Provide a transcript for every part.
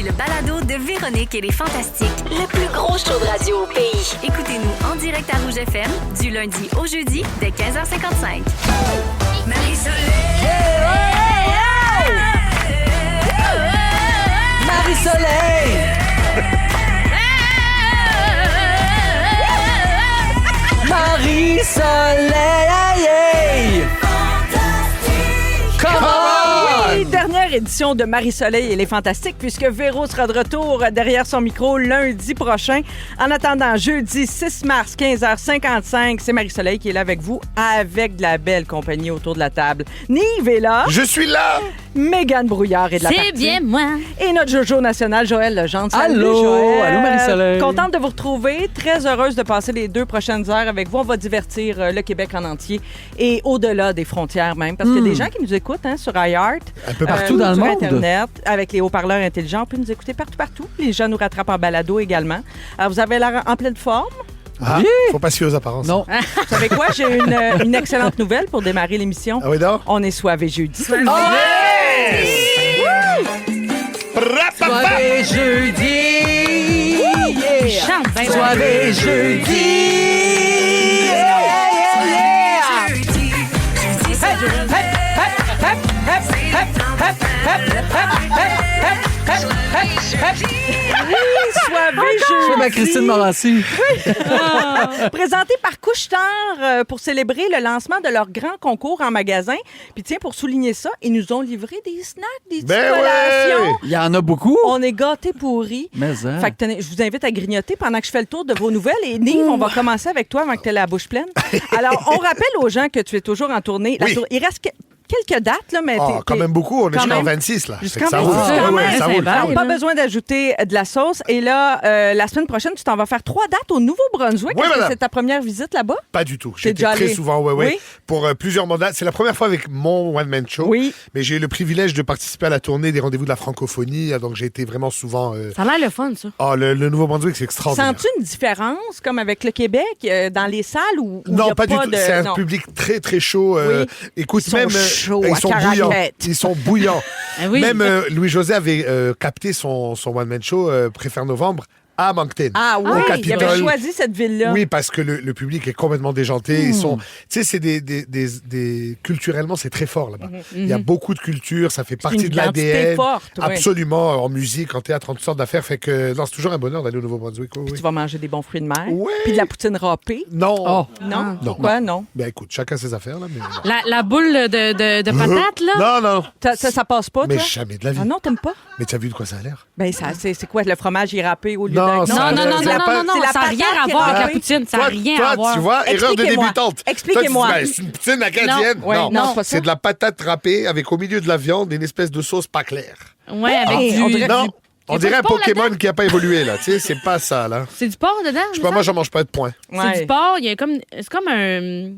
Voici le balado de Véronique et les Fantastiques, le plus gros show de radio au pays. Écoutez-nous en direct à Rouge FM, du lundi au jeudi, dès 15h55. Marie-Soleil! Marie-Soleil! Marie-Soleil! Come on! Oui, dernière édition de Marie-Soleil et les Fantastiques, puisque Véro sera de retour derrière son micro lundi prochain. En attendant, jeudi 6 mars, 15h55, c'est Marie-Soleil qui est là avec vous, avec de la belle compagnie autour de la table. Nive est là. Je suis là! Mégane Brouillard est de la partie. C'est bien moi. Et notre Jojo national, Joël Legendre. Salut, Allô! Joël. Allô, Marie-Soleil. Contente de vous retrouver. Très heureuse de passer les 2 prochaines heures avec vous. On va divertir le Québec en entier et au-delà des frontières même. Parce qu'il y a des gens qui nous écoutent sur iHeart. Un peu partout dans le sur monde. Internet, avec les haut-parleurs intelligents. On peut nous écouter partout. Les gens nous rattrapent en balado également. Alors, vous avez l'air en pleine forme. Ah, faut pas se fier aux apparences. Non. Vous savez quoi? J'ai une excellente nouvelle pour démarrer l'émission. Ah oui, non? On est soivé jeudi. Soirée jeudi! Yeah. Chante bien. Soirée jeudi! Soivé Je fais ma Christine Morancy. Présenté par Couche-Tard pour célébrer le lancement de leur grand concours en magasin. Puis tiens, pour souligner ça, ils nous ont livré des snacks, des petites Ben collations. ouais! Il y en a beaucoup. On est gâtés pourris. Mais hein. Fait que tenez, je vous invite à grignoter pendant que je fais le tour de vos nouvelles. Et Nive, on va commencer avec toi avant que tu aies la bouche pleine. Alors, on rappelle aux gens que tu es toujours en tournée. Oui. Il reste quelques dates, là, mais Quand même beaucoup. On est quand jusqu'en même. 26, là. Jusqu'en Fait que ça 26, roule. quand Ouais, même. ça roule. Alors, pas besoin d'ajouter de la sauce. Et là, la semaine prochaine, tu t'en vas faire 3 dates au Nouveau-Brunswick. Oui, Est-ce que madame. c'est ta première visite là-bas? Pas du tout. T'es J'ai été déjà très allé? souvent, Oui? pour plusieurs mandats. C'est la première fois avec mon one-man show. Oui. Mais j'ai eu le privilège de participer à la tournée des rendez-vous de la francophonie. Donc, j'ai été vraiment souvent... Ça a l'air le fun, ça. le Nouveau-Brunswick, c'est extraordinaire. Sens-tu une différence, comme avec le Québec, dans les salles où il y Non, a pas du tout. de... C'est un non. public très, très chaud. Oui. Écoute, Ils sont même... chauds ils à sont caraquette. bouillants. Ils sont bouillants. Ah oui. Même Louis-José avait capté son one-man show Préfère Novembre à Moncton. Ah oui, au il Capitole. avait choisi cette ville-là. Oui, parce que le public est complètement déjanté. Ils sont, tu sais, c'est des culturellement, c'est très fort là-bas. Il y a beaucoup de culture, ça fait partie une de identité l'ADN. forte, oui. Absolument, en musique, en théâtre, en toutes sortes d'affaires. Fait que non, c'est toujours un bonheur d'aller au Nouveau-Brunswick. Oui, Puis oui. tu vas manger des bons fruits de mer. Ouais. Puis de la poutine râpée. Non. Oh. Non? Non. Pourquoi non? Ben écoute, chacun ses affaires là. Mais... La boule de patate, là. Non, non. Ça passe pas, Mais toi? jamais de la vie. Ah non, t'aimes pas? Mais tu as vu de quoi ça a l'air? Ben, c'est quoi, le fromage est râpé au lieu Non, de... ça- Non, c'est la pâte- non, c'est la ça n'a rien patate à qui voir avec est la râpée. poutine. Ça n'a rien toi, à voir. tu vois, erreur de Expliquez-moi. débutante. Expliquez-moi. Toi, tu dis, ben, c'est une poutine acadienne. Non, ouais, non, c'est pas ça. C'est de la patate râpée avec au milieu de la viande une espèce de sauce pas claire. Ouais, avec Hey, du... on dirait- Non, on Y a dirait pas un de porc Pokémon là-dedans? qui n'a pas évolué, là. Tu sais, c'est pas ça, là. C'est du porc dedans? Je sais pas, moi, j'en mange pas de poing. C'est Ouais. du porc. Il y a comme... C'est comme un...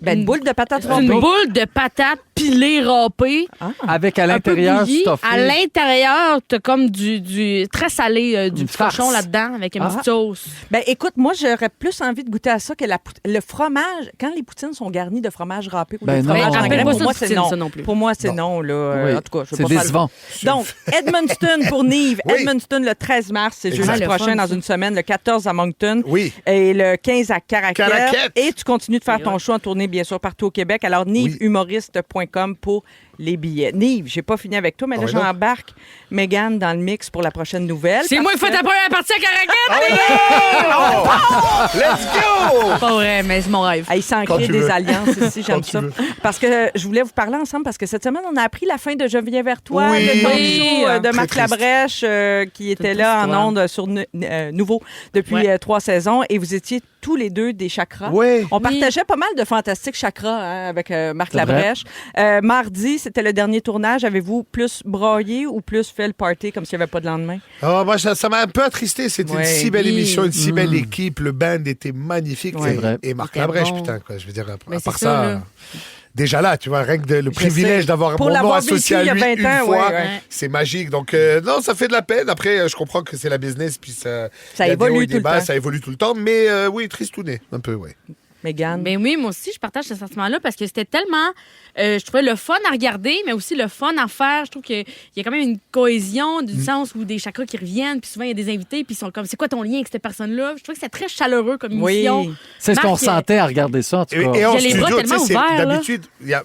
Ben, une boule de patates Une râpées. boule de patates pilées râpées. Avec à Un peu l'intérieur bouillie. stuffé. À l'intérieur, t'as comme du très salé, du Une cochon farce. là-dedans avec une Ah. petite sauce. Ben, écoute, moi, j'aurais plus envie de goûter à ça que le fromage. Quand les poutines sont garnies de fromage râpé ou Ben de non. fromage Ben, en j'appelle graines, pas pour ça moi, une c'est poutine, non. ça non plus. Pour moi, c'est non, là. Oui. En tout cas, je C'est veux pas faire le- décevant. Donc, Edmundston pour Nive. Oui. Edmundston le 13 mars, c'est Exact. jeudi Ah, le prochain, fun, dans ça. une semaine, le 14 à Moncton. Oui. Et le 15 à Caraquette. Caraquette. Et tu continues de faire C'est ton hot. show en tournée, bien sûr, partout au Québec. Alors, nivehumoriste.com pour les billets. Nive, j'ai pas fini avec toi, mais là, Ah ouais, non? j'embarque Mégane dans le mix pour la prochaine nouvelle. C'est moi qui fais ta première partie à Caracat! Oh! Let's go! Pas vrai, mais c'est mon rêve. Ah, il s'en Quand crée tu des veux. alliances ici, j'aime Quand tu ça. veux. Parce que je voulais vous parler ensemble parce que cette semaine, on a appris la fin de Je viens vers toi, Oui. le talk Oui. show de Très Marc triste. Labrèche qui était une là en histoire. ondes sur Nouveau depuis Ouais. 3 saisons et vous étiez tous les deux des chakras. Oui. On partageait pas mal de fantastiques chakras avec Marc C'est Labrèche. Mardi, c'était le dernier tournage. Avez-vous plus braillé ou plus fait le party comme s'il n'y avait pas de lendemain? Oh, moi, ça m'a un peu attristé. C'était Ouais. une si belle Oui. émission, une si belle équipe. Le band était magnifique. C'est Et- vrai. Et Marc C'était Labrèche, bon. putain, quoi. Je veux dire, Mais à c'est part ça, ça. là. Déjà là, tu vois, rien que le privilège sais. d'avoir Pour mon nom l'avoir associé vécu à il y a lui 20 ans, une fois, ouais, ouais. c'est magique. Donc, non, ça fait de la peine. Après, je comprends que c'est la business, puis ça Ça il y a des évolue hauts et tout des le bas, temps. ça évolue tout le temps. Mais oui, tristouné, un peu, oui. Mégane? Ben oui, moi aussi, je partage ce sentiment-là parce que c'était tellement... je trouvais le fun à regarder, mais aussi le fun à faire. Je trouve qu'il y a quand même une cohésion du sens où des chakras qui reviennent, puis souvent, il y a des invités, puis ils sont comme, c'est quoi ton lien avec cette personne-là? Je trouve que c'est très chaleureux comme émission. Oui. C'est ce qu'on Marc, sentait à regarder ça, en tout cas. Et en J'ai les bras studio, tellement tu sais, ouverts, là. d'habitude, il y a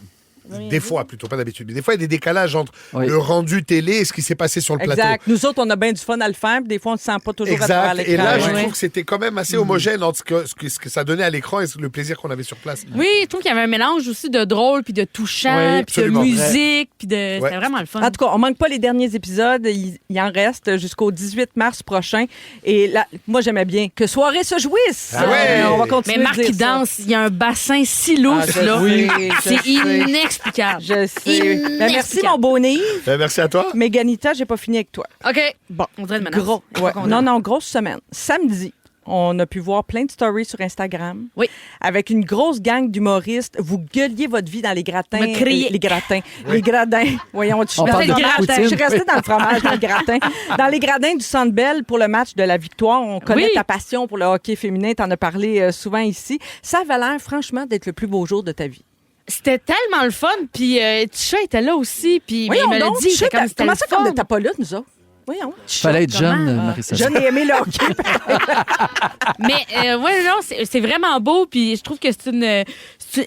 des fois, plutôt pas d'habitude, mais des fois, il y a des décalages entre Oui. le rendu télé et ce qui s'est passé sur le plateau. Exact. Nous autres, on a bien du fun à le faire, puis des fois, on ne se sent pas toujours à travers Exact. l'écran. Et là, je Ouais. trouve que c'était quand même assez homogène entre ce que ça donnait à l'écran et le plaisir qu'on avait sur place. Oui, je trouve qu'il y avait un mélange aussi de drôle, puis de touchant, Oui, puis de absolument. musique, puis de... C'était vraiment le fun. En tout cas, on manque pas les derniers épisodes. Il en reste jusqu'au 18 mars prochain. Et là, moi, j'aimais bien que soirée se jouisse. Ah ouais! On va continuer Mais Marc de dire qui ça. danse, il y a un bassin si lousse, Ah, je là. sais, je C'est sais. inexplicable. Je sais. Ben, merci, Inexplicable. mon beau Nive. Merci à toi. Méganita, j'ai pas fini avec toi. OK. Bon. On dirait une menace. Gros. Faut Ouais. qu'on Non, aille. non, grosse semaine. Samedi, on a pu voir plein de stories sur Instagram. Oui. Avec une grosse gang d'humoristes. Vous gueuliez votre vie dans les gratins. Me criez. Les gratins. Les gradins. Voyons, je suis On parle restée de dans le poutine. fromage. Je suis restée dans le fromage, dans le gratin. Dans les gradins du Centre Bell pour le match de la victoire. On connaît Oui. ta passion pour le hockey féminin. T'en as parlé souvent ici. Ça avait l'air, franchement, d'être le plus beau jour de ta vie. C'était tellement le fun. Puis Tisha était là aussi. Puis mais il Voyons me l'a donc, dit. Tisha, C'était comme c'était comment le ça comme fun. de t'as pas là, nous autres? Voyons. Fallait être jeune, Comment? Marie-Soleil. Jeune et aimé le hockey. Mais ouais, non, c'est vraiment beau. Puis je trouve que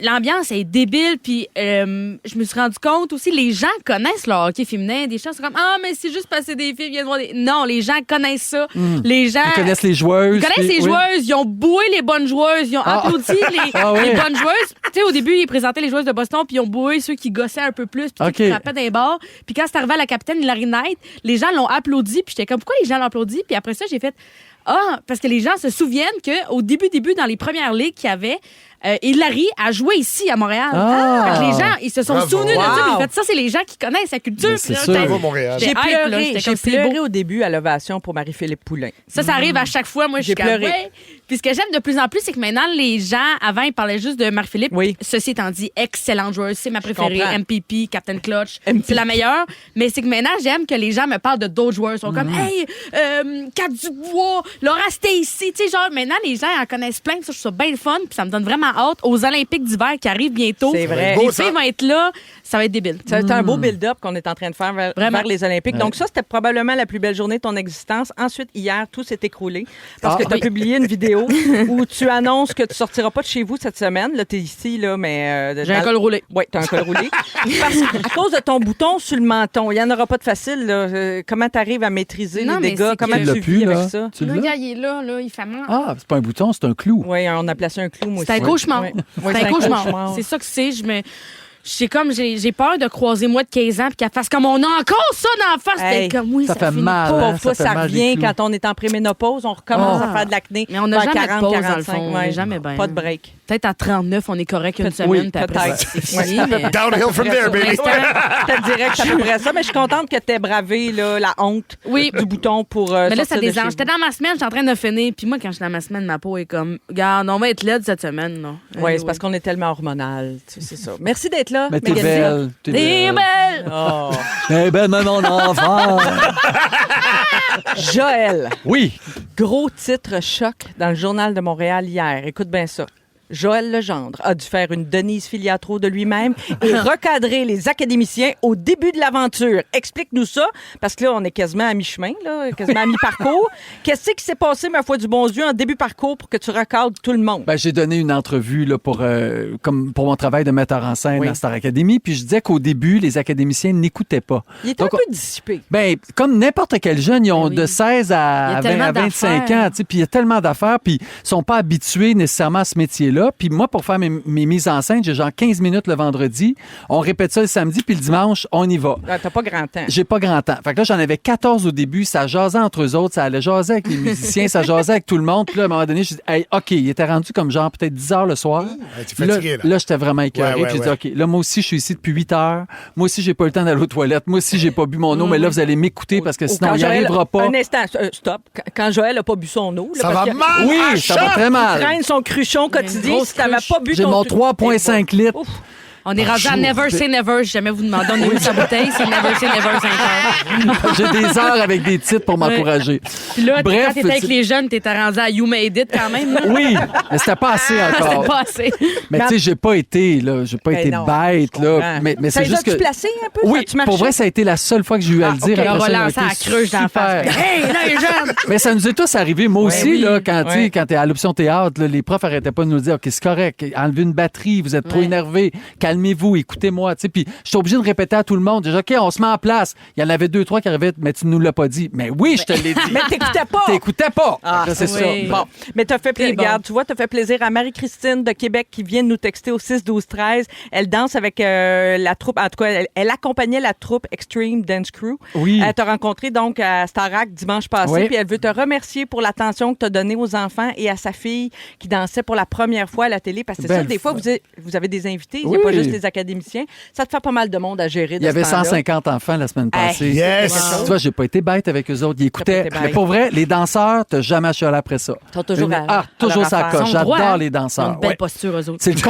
l'ambiance est débile. Puis je me suis rendu compte aussi, les gens connaissent le hockey féminin. Des gens sont comme, ah, mais c'est juste passer des filles, viennent voir des... Non, les gens connaissent ça. Les gens... Ils connaissent les joueuses. Ils connaissent les puis- oui. joueuses, ils ont boué les bonnes joueuses, ils ont applaudi Ah oui. les bonnes joueuses. Tu sais, au début, ils présentaient les joueuses de Boston, puis ils ont boué ceux qui gossaient un peu plus, puis OK. qui frappaient d'un bord. Puis quand c'est arrivé à la capitaine Hilary Knight, les gens l'ont applaudi, puis j'étais comme, pourquoi les gens l'ont applaudi? Puis après ça, j'ai fait, parce que les gens se souviennent qu'au début, dans les premières ligues qu'il y avait, Hilary a joué ici à Montréal. Ah. Fait que les gens, ils se sont Bravo. souvenus de ça. Wow. Puis j'ai fait, ça, c'est les gens qui connaissent la culture. Mais c'est Puis là, sûr. j'étais- Bravo, Montréal. J'ai hype, là. pleuré, J'étais j'ai comme, c'est pleuré beau. au début à l'ovation pour Marie-Philippe Poulain. Ça arrive à chaque fois. Moi, je suis J'ai comme, pleuré. ouais. Puis ce que j'aime de plus en plus, c'est que maintenant, les gens, avant, ils parlaient juste de Marie-Philippe. Oui. Ceci étant dit, excellente joueuse. C'est ma préférée. comprends. MPP, Captain Clutch. MPP. C'est la meilleure. Mais c'est que maintenant, j'aime que les gens me parlent de d'autres joueurs. Ils sont comme, hey, Kat Dubois, Laura Stacey. Tu sais, genre, maintenant, les gens en connaissent plein. Ça, je trouve ça bien le fun. Puis ça me donne vraiment hâte aux Olympiques d'hiver qui arrivent bientôt. C'est vrai. beau, Les ça. filles vont être là. Ça va être débile. C'est un beau build-up qu'on est en train de faire Vraiment. vers les Olympiques. Donc ça, c'était probablement la plus belle journée de ton existence. Ensuite, hier, tout s'est écroulé parce que tu as oui. publié une vidéo où tu annonces que tu sortiras pas de chez vous cette semaine. Là, tu es ici, là, mais... J'ai un col roulé. Oui, tu as un col roulé. Parce qu'à cause de ton bouton sur le menton, il n'y en aura pas de facile. Là. Comment tu arrives à maîtriser Non, les mais dégâts? c'est Comment que- Tu l'as tu plus, vis là? avec ça? Tu Le l'as? gars, il est là, il fait mal. Ah, c'est pas un bouton, c'est un clou. Oui, on a placé un clou, moi C'est aussi. un cauchemar. Oui. C'est un cauchemar. C'est ça que c'est. J'ai peur de croiser moi de 15 ans puis qu'elle fasse comme on a encore ça dans la face. Hey, D'être comme oui, ça fait finit mal, pas. hein? Pauvre toi, ça fait ça mal, des revient clous. quand on est en préménopause. On recommence Ah. à faire de l'acné. Mais on n'a vers jamais de 40, pause, dans le 45, fond. On est jamais bien. Pas de break. Peut-être à 39, on est correct une Peut-être- semaine, oui, puis après peut-être. ça, c'est fini. mais- Downhill from there, baby. L'instant- Je te dirais que c'est à peu près ça, mais je suis contente que tu aies bravé là, la honte Oui. du bouton pour. Mais là, ça sortir de chez désange. J'étais dans ma semaine, j'étais en train de finir. Puis moi, quand je suis dans ma semaine, ma peau est comme, regarde, on va être laide cette semaine. Oui, c'est parce qu'on est tellement hormonal. Tu sais, c'est ça. Merci d'être là. Mais t'es Mégane. belle. T'es T'es belle. belle! Oh. Eh ben, mais mon enfant. Joël, Oui. gros titre choc dans le Journal de Montréal hier. Écoute bien ça. Joël Legendre a dû faire une Denise Filiatro de lui-même et recadrer les académiciens au début de l'aventure. Explique-nous ça, parce que là, on est quasiment à mi-chemin, là, quasiment à mi-parcours. Qu'est-ce qui s'est passé, ma foi du bon Dieu, en début parcours pour que tu recadres tout le monde? Ben, j'ai donné une entrevue là, pour mon travail de metteur en scène Oui. à Star Academy, puis je disais qu'au début, les académiciens n'écoutaient pas. Il était Donc, un peu dissipé. Ben, comme n'importe quel jeune, ils ont Oui. de 16 Il y à, a 20 tellement à 25 d'affaires. ans, tu sais, puis il y a tellement d'affaires, puis ils sont pas habitués nécessairement à ce métier-là. Puis moi, pour faire mes mises en scène, j'ai genre 15 minutes le vendredi, on répète ça le samedi, puis le dimanche, on y va. Ah, t'as pas grand temps. J'ai pas grand temps. Fait que là, j'en avais 14 au début, ça jasait entre eux autres, ça allait jaser avec les musiciens, ça jasait avec tout le monde. Puis là, à un moment donné, je dis, hey, OK, il était rendu comme genre peut-être 10 heures le soir. Ouais, t'es fatigué, là. Là, j'étais vraiment écœuré. Ouais, ouais, Puis j'ai ouais. dit, OK, là, moi aussi, je suis ici depuis 8 heures. Moi aussi, j'ai pas eu le temps d'aller aux toilettes. Moi aussi, j'ai pas bu mon eau, mais là, vous allez m'écouter parce que Ou sinon, quand il n'y Joël- arrivera pas. Un instant, stop. Quand Joël a pas bu son eau. là, Ça parce va que mal! Oui, à ça va choc! très il mal. traîne son cruchon quotidien. grosse Si t'avais cruche. pas bu J'ai ton mon truc- 3,5 litres. Ouf. On est rendu à jour. Never Say Never. Si jamais vous demandez, on est où sa bouteille, c'est Never Say Never 5 heures. J'ai des heures avec des titres pour m'encourager. Puis là, Bref, quand t'étais avec les jeunes, t'étais rendu à You Made It quand même. Là. Oui, mais c'était pas assez encore. C'était pas assez. Mais tu sais, j'ai pas été non, bête, je là. comprends. Mais Ça c'est les juste a-tu que... placés un peu? Oui, Ça a-tu marché? pour vrai, ça a été la seule fois que j'ai eu à le dire. ok. Après On ça, va ils ont lancer été à Cruche d'en super. face. Hey, là, les jeunes! Mais ça nous est tous arrivé. Moi aussi, oui. là, quand Ouais. t'es à l'option théâtre, là, les profs arrêtaient pas de nous dire, OK, c'est correct, enlevez une batterie, vous êtes trop Ouais. énervé, calmez-vous, écoutez-moi. Tu sais, puis j'étais obligé de répéter à tout le monde. Déjà, OK, on se met en place. Il y en avait 2, 3 qui arrivaient, mais tu nous l'as pas dit. Mais oui, je te l'ai dit. Mais t'écoutais pas. T'écoutais pas. Ah, c'est oui. ça. Bon, mais t'as fait plaisir. bon. Regarde, tu vois, t'as fait plaisir à Marie-Christine de Québec qui vient de nous texter au 6-12-13. Elle danse avec la troupe. En tout cas, elle accompagnait la troupe Extreme Dance Crew. Oui. Elle t'a rencontré donc à Starac dimanche passé. Oui. Puis elle veut te remercier pour l'attention que t'as donnée aux enfants et à sa fille qui dansait pour la première fois à la télé. Parce que c'est Belle ça, des fois, vous avez des invités. Il n'y Oui. a pas juste les académiciens. Ça te fait pas mal de monde à gérer. Il y avait 150 enfants la semaine passée. Yes! Tu vois, j'ai pas été bête avec eux autres. Ils écoutaient. été bête. Mais pour vrai, les danseurs, t'as jamais chialé après ça. Ils sont toujours toujours à ça leur affaire. coche. Ils sont droits, J'adore hein? les Ils ont danseurs. une belle Ouais. posture, eux autres. C'est le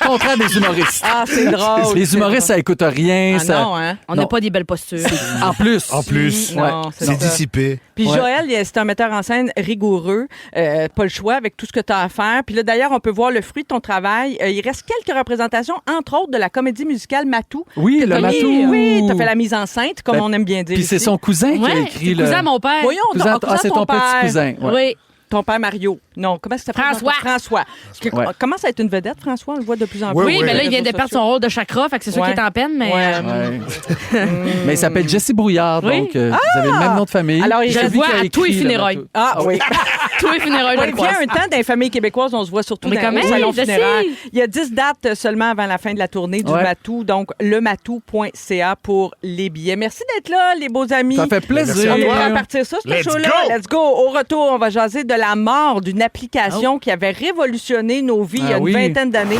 contraire des humoristes. Ah, c'est drôle. Les humoristes, ça écoute rien. Ah ça... non, hein? On Non. n'a pas des belles postures. En plus. En plus, Non, c'est dissipé. Puis Ouais. Joël, c'est un metteur en scène rigoureux, pas le choix avec tout ce que tu as à faire. Puis là, d'ailleurs, on peut voir le fruit de ton travail. Il reste quelques représentations, entre autres, de la comédie musicale Matou. Oui, le T'as mis- Matou. Oui, tu as fait la mise en scène, comme Ben, on aime bien dire. Puis c'est ici. son cousin qui a Ouais, écrit c'est le... cousin à mon père. Voyons, Cousin- cousin c'est ton ton petit père. cousin. Ouais. Oui. Ton père Mario. Non, comment ça s'appelle? François. François. Ouais. Commence à être une vedette, François. On le voit de plus en plus. Oui, Oui, oui. mais là, il vient de Réseaux perdre sociaux. son rôle de chakra, fait que c'est sûr Ouais. qu'il est en peine, mais... Ouais. Ouais. Mais il s'appelle Jesse Brouillard, Oui. donc vous avez le même nom de famille. Alors, il C'est je lui vois qui a à écrit tous les le funérailles. Matou. Ah oui. Tous les funérailles de Ouais, le il vient croise. un temps dans les familles québécoises, on se voit surtout Mais dans quand les même, salons je funéraires. sais. Il y a 10 dates seulement avant la fin de la tournée du Ouais. Matou, donc lematou.ca pour les billets. Merci d'être là, les beaux amis. Ça fait plaisir. On est prêt à partir ça, ce Let's show-là. go! Let's go! Au retour, on va jaser de la mort d'une application qui avait révolutionné nos vies il y a Ah une oui. vingtaine d'années.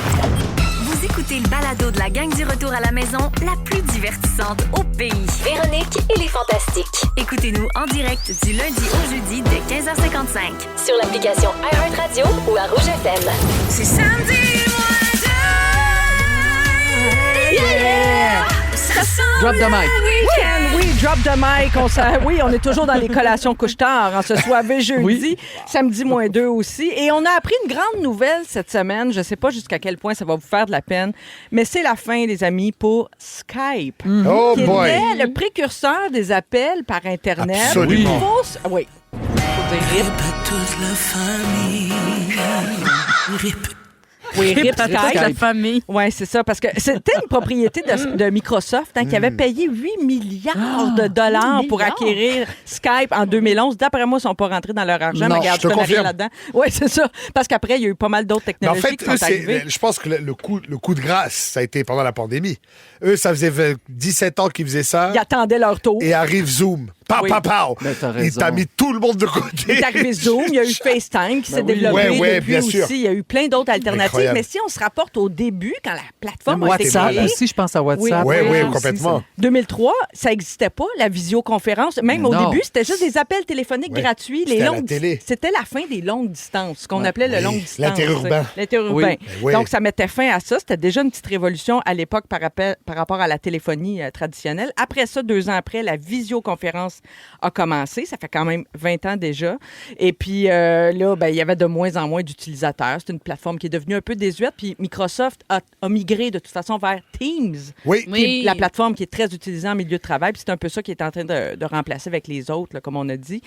Vous écoutez le balado de la gang du retour à la maison, la plus divertissante au pays. Véronique et les Fantastiques. Écoutez-nous en direct du lundi au jeudi dès 15h55. Sur l'application iHeartRadio ou à Rouge FM. C'est samedi, Drop the mic. Week-end, oui, drop the mic. Oui, on est toujours dans les collations couche-tard. En ce soirée jeudi, Oui. samedi -2 aussi. Et on a appris une grande nouvelle cette semaine. Je ne sais pas jusqu'à quel point ça va vous faire de la peine, mais c'est la fin, les amis, pour Skype, Oh qui boy! était le précurseur des appels par Internet. Absolument. Oui. Faut dire rip. Oui, rip Toute la Skype. famille. Oui, c'est ça, parce que c'était une propriété de Microsoft qui avait payé 8 milliards de dollars pour milliards? acquérir Skype en 2011. D'après moi, ils ne sont pas rentrés dans leur argent. Non, mais regarde, je te connais rien confirme. là-dedans. Oui, c'est ça. Parce qu'après, il y a eu pas mal d'autres Mais en technologies fait, qui eux, sont arrivées. je pense que le coup de grâce, ça a été pendant la pandémie. Eux, ça faisait 17 ans qu'ils faisaient ça. Ils attendaient leur tour. Et arrive Zoom. Pow, Oui. pow, pow. Ben, t'as Il raison. t'a mis tout le monde de Il côté. est arrivé Zoom, il y a eu FaceTime qui s'est oui. développé Ouais, depuis bien aussi. sûr. Il y a eu plein d'autres alternatives. Incroyable. Mais si on se rapporte au début, quand la plateforme a été WhatsApp créée, aussi, je pense à WhatsApp. Oui, oui, aussi, complètement. 2003, ça n'existait pas, la visioconférence. Même au Non. début, c'était juste des appels téléphoniques Ouais. gratuits. C'était à la télé. C'était la fin des longues distances, ce qu'on appelait le Oui. longue distance. L'interurbain. L'interurbain. Oui. Ben oui. Donc, ça mettait fin à ça. C'était déjà une petite révolution à l'époque par rapport à la téléphonie traditionnelle. Après ça, 2 ans après, la visioconférence a commencé. Ça fait quand même 20 ans déjà. Et puis là, ben, il y avait de moins en moins d'utilisateurs. C'est une plateforme qui est devenue un peu désuète. Puis Microsoft a migré de toute façon vers Teams. Oui. Oui. Qui est la plateforme qui est très utilisée en milieu de travail. Puis c'est un peu ça qui est en train de remplacer avec les autres, là, comme on a dit.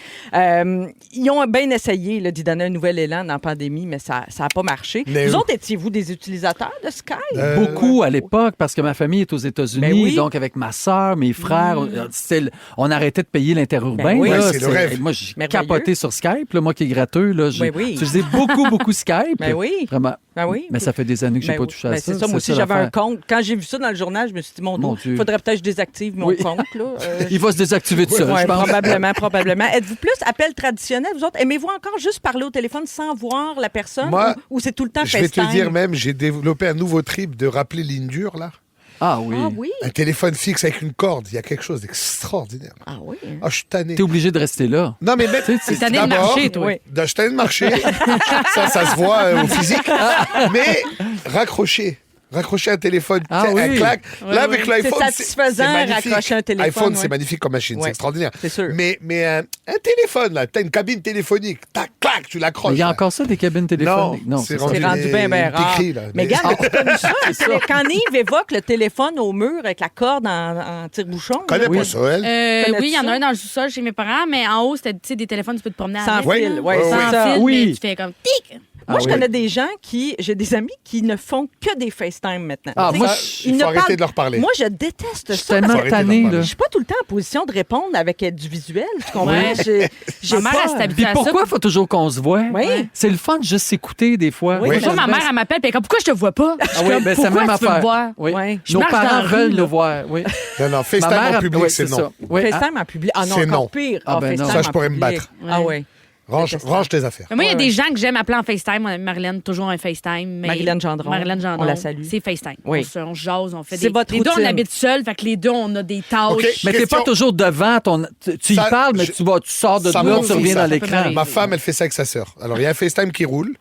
Ils ont bien essayé là, d'y donner un nouvel élan dans la pandémie, mais ça n'a pas marché. Mais Vous oui. autres, étiez-vous des utilisateurs de Skype? Beaucoup à l'époque, parce que ma famille est aux États-Unis, Ben oui. donc avec ma sœur, mes frères, on arrêtait de payer l'interurbain. Ben oui. là, Ouais, c'est le rêve. Moi, j'ai Merveilleux. capoté sur Skype, là, moi qui est gratteux. Là, j'ai Ben oui. utilisé beaucoup Skype. Ben oui. Vraiment. Ben oui. Mais ça fait des années que j'ai Ben pas oui. touché Ben à ça. c'est ça, moi aussi, j'avais un l'affaire. compte. Quand j'ai vu ça dans le journal, je me suis dit, mon Mon Dieu, Dieu. il faudrait peut-être que je désactive mon Oui. compte. Là. Il va se désactiver tout seul, Ouais, je pense. probablement. Êtes-vous plus appel traditionnel, vous autres? Aimez-vous encore juste parler au téléphone sans voir la personne? Moi, ou c'est tout le temps Je vais te FaceTime? dire même, j'ai développé un nouveau trip de rappeler ligne dure, là. Ah oui. Ah oui? Un téléphone fixe avec une corde. Il y a quelque chose d'extraordinaire. Ah oui? Ah, je suis tanné. T'es obligé de rester là. Non, mais même. T'es tanné de d'abord, marcher, toi. Oui. Je suis tanné de marcher. ça se voit au physique. Mais raccrocher. raccrocher un téléphone, Ah un oui. clac. Ouais, Là, avec ouais. l'iPhone, C'est satisfaisant, magnifique. raccrocher un téléphone, iPhone, ouais. c'est magnifique comme machine, Ouais. c'est extraordinaire. C'est sûr. Mais un téléphone, là, t'as une cabine téléphonique, tac, clac, tu l'accroches. Il y a là. encore ça, des cabines téléphoniques? Non, c'est c'est ça. rendu C'est rendu bien, bien une rare. piquerie, là. Mais Mais- regarde, as-tu connu ça? Quand Yves évoque le téléphone au mur avec la corde en tire-bouchon. Je connais Oui. pas ça, elle. Connais-tu Oui, il y en ça? a un dans le sous-sol chez mes parents, mais en haut, c'était des téléphones, tu peux te promener Sans avec. fil, là. ouais, Ouais, c'est ouais. ça. Sans fil, Oui. mais tu fais comme tic. Moi, Ah je oui. connais des gens j'ai des amis qui ne font que des FaceTime maintenant. Ah, Tu sais, moi, Il faut arrêter de leur parler. Moi, je déteste Je suis ça. tellement Faut arrêter de tanné, leur là. Je suis pas tout le temps en position de répondre avec du visuel, tu comprends? Ouais. J'ai Ma mère, pas- elle s'est habituée Puis à ça. pourquoi il faut toujours qu'on se voit? Oui. C'est le fun de juste s'écouter des fois. Oui, Moi, Des fois, je ma me mère, dis- elle m'appelle, puis elle est comme, pourquoi je te vois pas? Je suis Ah oui, comme, ben, c'est la pourquoi même tu veux me affaire. voir? Oui. Ouais. Je Nos marche dans parents la rue, veulent là. le voir. Oui. Non, FaceTime Ma mère, en public, oui, c'est non. ça. Oui. FaceTime en public. Ah non, C'est encore non. pire. Ah, ben non. FaceTime Ça, je en pourrais me public. battre. Ah oui. Range tes affaires. Mais moi, il y a Ouais, des ouais. gens que j'aime appeler en FaceTime. Marilyn, toujours un FaceTime. Mais Marilyn Gendron. Marilyn Gendron. On la salue. C'est FaceTime. Oui. On jase, on fait C'est des... votre Les deux, on routine. habite seuls, fait que les deux, on a des tâches. OK. Mais t'es Question- pas toujours devant ton. Tu y Ça, parles, mais je- tu sors de ça là, m'en tu fout, reviens ça. dans Ça peut l'écran. m'arriver. Ma femme, elle fait ça avec sa sœur. Alors, il y a un FaceTime qui roule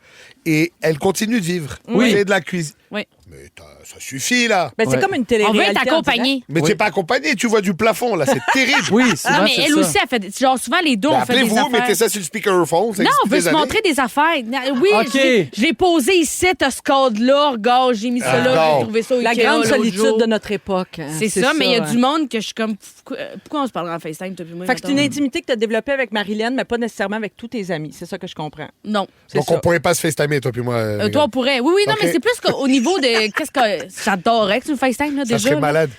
et elle continue de vivre. Oui. C'est de la cuisine. Oui. Mais ça suffit, là. Ben, c'est Ouais. comme une On télé-réalité. veut être accompagnés. Mais Oui. tu n'es pas accompagné, tu vois du plafond, là. C'est terrible. Oui, Non, souvent, mais c'est elle ça. aussi, elle fait. Genre, souvent, les deux, Ben, on fait des appelez-vous, affaires. mettez ça sur le speakerphone. ça Non, existe on veut des se années. montrer des affaires. Oui, OK. je l'ai posé ici, t'as ce code-là. Regarde, j'ai mis ça là, non. j'ai trouvé ça au La Ikea grande l'autre solitude jour. de notre époque. hein. C'est ça, mais il y a hein. du monde que je suis comme. Pourquoi on se parlera en FaceTime, toi puis moi? Fait que c'est une mettons? intimité que tu as développée avec Marilyn, mais pas nécessairement avec tous tes amis. C'est ça que je comprends. Non. C'est Donc, ça. on pourrait pas se FaceTimer, toi puis moi. Mégane. Toi, on pourrait. Oui, non, OK. mais c'est plus qu'au niveau de. Qu'est-ce que. J'adorerais que tu me FaceTime, là, Ça déjà. serait là. malade.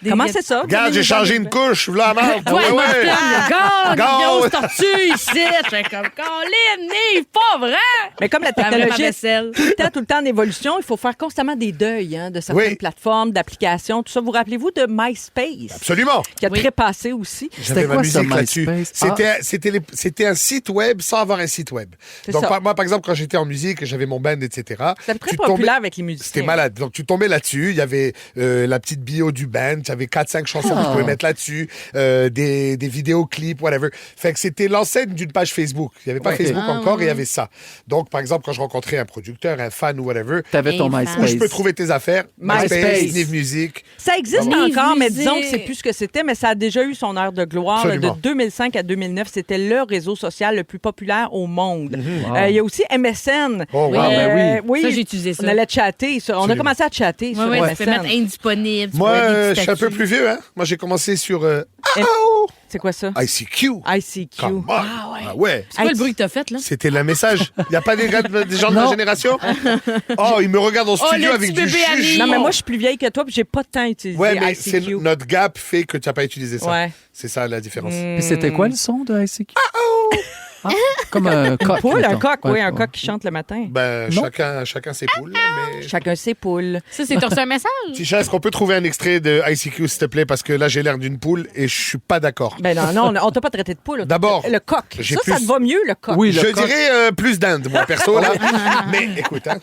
Comment c'est ça? Regarde, j'ai changé une couche, là, merde. Toi, Ouais, je m'en ouais. filme, le gars, Go! une grosse tortue ici. Je fais comme, Colin, Nive, pas vrai. Mais comme la Laver ma technologie est vaisselle. tout le temps en évolution, il faut faire constamment des deuils de certaines Oui. plateformes, d'applications, tout ça. Vous rappelez-vous de MySpace, Absolument. qui a Oui. trépassé aussi? C'était J'avais ma quoi, ça, musique là-dessus. MySpace? C'était un site web sans avoir un site web. C'est Donc, ça. moi, par exemple, quand j'étais en musique, j'avais mon band, etc. C'était très tu populaire tombais- avec les musiciens. C'était malade. Donc, tu tombais là-dessus. Il y avait la petite bio du band. Tu avais 4-5 chansons que tu pouvais mettre là-dessus. Des vidéoclips, whatever. Fait que c'était l'ancêtre d'une page Facebook. Il n'y avait pas Ouais. Facebook Ah, encore ouais. et il y avait ça. Donc, par exemple, quand je rencontrais un producteur, un fan ou whatever, T'avais ton Infâme. MySpace. où je peux trouver tes affaires, MySpace. MySpace, Nive Music. Ça existe Nive encore, mais Music. disons que c'est plus ce que c'était, mais ça a déjà eu son heure de gloire. Absolument. De 2005 à 2009, c'était le réseau social le plus populaire au monde. Wow. Il y a aussi MSN. Oh, wow. ben oui. Ça, j'ai utilisé ça. On allait chatter. On a Absolument. commencé à chatter Oui, sur oui, tu MSN. peux mettre indisponible. tu Moi, peux mettre des petits je suis un peu statuts. plus vieux. Hein? Moi, j'ai commencé sur C'est quoi ça? ICQ. ICQ. Come on. Ah ouais. C'est quoi le bruit que t'as fait, là? C'était le message. Il n'y a pas des gens de ma Non. génération? Oh, ils me regardent en studio le avec petit du bébé ami. jugement. Non, mais moi, je suis plus vieille que toi, puis j'ai pas de temps utilisé Ouais, mais c'est ICQ. notre gap fait que tu n'as pas utilisé ça. Ouais. C'est ça la différence. Puis c'était quoi le son de ICQ? Ah, comme un coq. Poule, un mettons. coq, oui, Ouais, un ouais. coq qui chante le matin. Ben, Non. chacun ses poules. là, mais... Chacun ses poules. Ça, c'est t'as reçu un message? Tisha, est-ce qu'on peut trouver un extrait de ICQ, s'il te plaît? Parce que là, j'ai l'air d'une poule et je suis pas d'accord. Ben non, on t'a pas traité de poule. D'abord, Le coq. j'ai Ça plus- te va mieux, le coq. Oui, Je le coq. dirais plus d'Inde, moi, perso, là. Mais écoute, hein.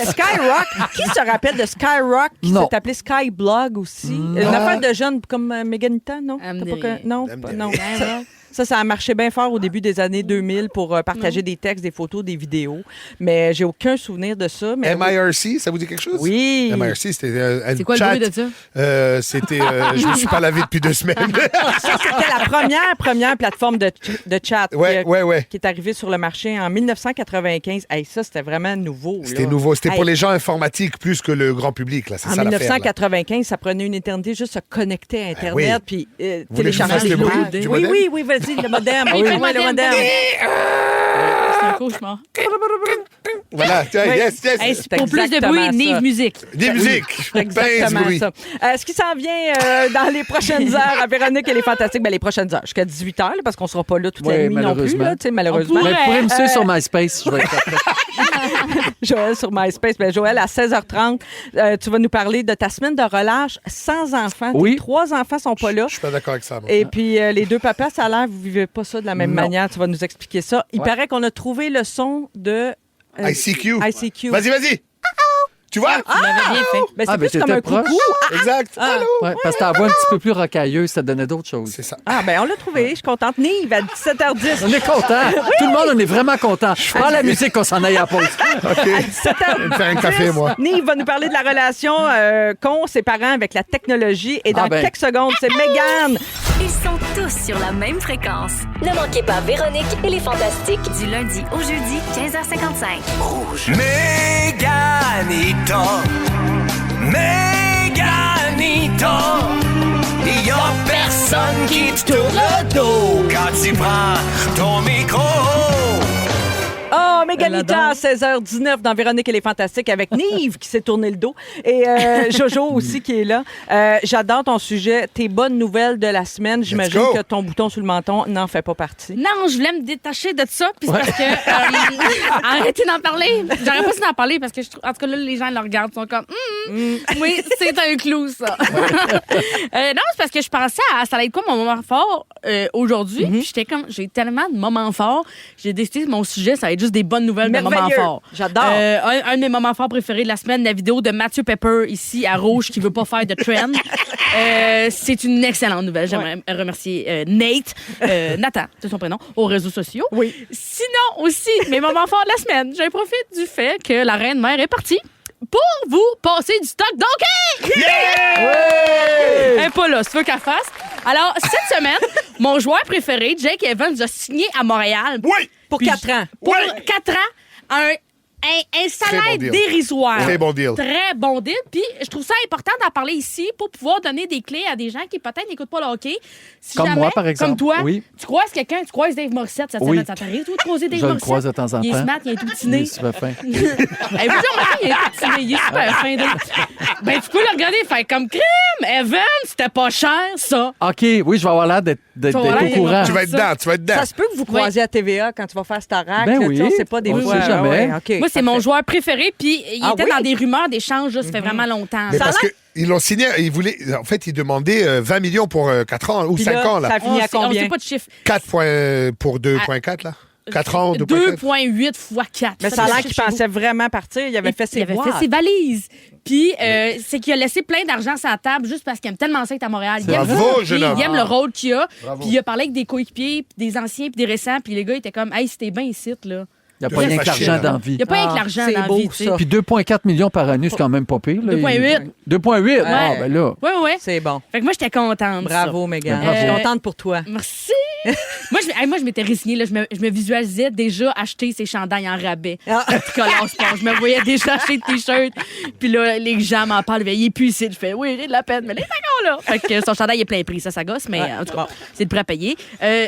Skyrock. Qui se rappelle de Skyrock qui Non. s'est appelé Skyblog aussi? Une affaire de jeunes comme Méganita, non? Elle me T'as dit pas rien. Non, Elle me pas- dit non. rien. Ça a marché bien fort au début des années 2000 pour partager des textes, des photos, des vidéos. Mais j'ai aucun souvenir de ça. Mais MIRC, ça vous dit quelque chose? Oui. MIRC, c'était un C'est quoi chat. le bruit de ça? C'était... je me suis pas lavé depuis 2 semaines. Ça, c'était la première plateforme de chat ouais. qui est arrivée sur le marché en 1995. Hey, ça, c'était vraiment nouveau. là. C'était nouveau. C'était pour Hey, les gens informatiques plus que le grand public, là. C'est En ça l'affaire, là. 1995, ça prenait une éternité juste se connecter à Internet oui. puis voulez que je télécharger fasse des le bruit images. du Oui, modem? oui, vas-y, le modem. Oui, fais le le modem. modem. C'est un cauchemar. Voilà. Tiens, Oui. yes. Hey, C'est pour plus de exactement bruit, ça. Nive Musique. Des musiques. C'est Ben, du exactement bruit. ça. Ce qui s'en vient dans les prochaines heures à Véronique, elle est fantastique. Ben, les prochaines heures, jusqu'à 18 h, parce qu'on ne sera pas là toute la Oui, nuit non plus, malheureusement. là, tu sais, malheureusement. On Mais vous pourrez me suivre Euh, sur MySpace. Je vais être après. Joël sur MySpace. Ben, Joël, à 16h30, tu vas nous parler de ta semaine de relâche sans enfants. Oui. Tes 3 enfants sont pas là. Je suis pas d'accord avec ça, moi. Et puis, les 2 papas, ça a l'air, vous vivez pas ça de la même Non. manière. Tu vas nous expliquer ça. Il Ouais. paraît qu'on a trouvé le son de... ICQ. ICQ. Vas-y. Tu vois? Tu l'avais bien fait. Ben, c'est Ah, ben, plus comme t'étais un proche. coucou. Exact. Allô? Ouais, parce que ta voix un petit peu plus rocailleuse, ça te donnait d'autres choses. C'est ça. Ah, ben on l'a trouvé. Je suis contente. Nive, à 17h10. On est content. Tout le monde, on est vraiment content. Prends la musique, qu'on s'en aille à la pause. OK. Je vais me faire un café, moi. Nive va nous parler de la relation qu'ont ses parents avec la technologie. Et dans Ah ben. quelques secondes, c'est Mégane. Ils sont tous sur la même fréquence. Ne manquez pas Véronique et les Fantastiques. Du lundi au jeudi, 15h55. Méganito, Méganito, y a personne qui te tourne le dos quand tu prends ton micro. Oh, Méganita, 16h19 dans Véronique et les Fantastiques avec Nive qui s'est tourné le dos et Jojo aussi qui est là. J'adore ton sujet, tes bonnes nouvelles de la semaine. J'imagine go. que ton bouton sur le menton n'en fait pas partie. Non, je voulais me détacher de ça, puis c'est parce que arrêtez d'en parler. J'aurais pas su d'en parler parce que je trouve, en tout cas là, les gens le regardent, sont comme oui, c'est un clou ça. Non, c'est parce que je pensais à ça allait être quoi mon moment fort aujourd'hui, puis j'étais comme j'ai tellement de moments forts, j'ai décidé que mon sujet ça va être juste des bonnes nouvelles de moments Merveilleux. forts. J'adore. Un de mes moments forts préférés de la semaine, la vidéo de Mathieu Pepper ici à Rouge qui veut pas faire de trend. C'est une excellente nouvelle. J'aimerais remercier Nathan, c'est son prénom, aux réseaux sociaux. Oui. Sinon aussi, mes moments forts de la semaine, je profite du fait que la reine-mère est partie pour vous passer du stock d'hockey! Elle est pas là, si tu veux qu'elle fasse. Alors, cette semaine, mon joueur préféré, Jake Evans, a signé à Montréal. Oui! Pour Puis 4 ans. Pour 4 ans, un salaire bon deal. dérisoire. Très bon deal. Très bon deal. Puis je trouve ça important d'en parler ici pour pouvoir donner des clés à des gens qui peut-être n'écoutent pas le hockey. Si Comme jamais, moi, par exemple. Comme toi, Oui. tu croises quelqu'un, tu croises Dave Morissette cette Oui. semaine. Ça t'arrive, toi, de croiser Dave Je le Morissette? croise de temps en Il est temps. smart, il est tout Il petiné. est super fin. Vous avez remarqué, il est tout petiné, il est super fin. Dave. Ben, tu peux le regarder et faire comme crime. Evan, c'était pas cher, ça. OK, oui, je vais avoir l'air d'être Tu vas avoir au l'air courant. d'être- Tu vas être dedans, tu vas être dedans. Ça se peut que vous croisiez à TVA quand tu vas faire Starac. Ben là, oui. tu sais, on sait pas des On le fois. sait jamais. Ouais, OK, Moi, c'est mon parfait. joueur préféré, puis il Ah était oui? dans des rumeurs d'échange, ça fait vraiment longtemps. Mais Ça a parce l'air- qu'ils l'ont signé, ils voulaient, en fait, ils demandaient 20 millions pour 4 ans ou Puis 5 ans, Ça là. a fini à on combien? sait pas de chiffre. 4 points pour 2,4, là. 4 ans, 2,4. 2,8 fois 4. Mais ça a l'air qu'il pensait vraiment partir. Il avait fait ses Il avait boîtes. fait ses valises. Puis, c'est qu'il a laissé plein d'argent sur la table juste parce qu'il aime tellement ça être à Montréal. Il aime Bravo, ça, jeune puis homme. il aime le rôle qu'il a. Bravo. Puis, il a parlé avec des coéquipiers, puis des anciens, puis des récents. Puis, les gars étaient comme, hey, c'était bien ici, là. Il n'y a pas rien que l'argent dans la vie. Il n'y a pas rien que l'argent c'est dans la beau, vie, tu sais. ça. Puis 2,4 millions par année, c'est quand même pas pire. là. 2,8. 2,8? Ah, ben là. Oui, oui. C'est bon. Fait que moi, j'étais contente. de ça. Bravo, Mégane. Bravo. Je suis contente pour toi. Merci. moi, je m'étais résignée. Là. Je me visualisais déjà acheter ces chandails en rabais. Ah. Tricolore Sport. Je me voyais déjà acheter des t-shirts. Puis là, les gens m'en parlent. Il est plus ici. Je fais, oui, j'ai de la peine, mais il est encore là. Fait que son chandail est plein prix. Ça gosse, mais en tout cas, c'est le prêt à payer.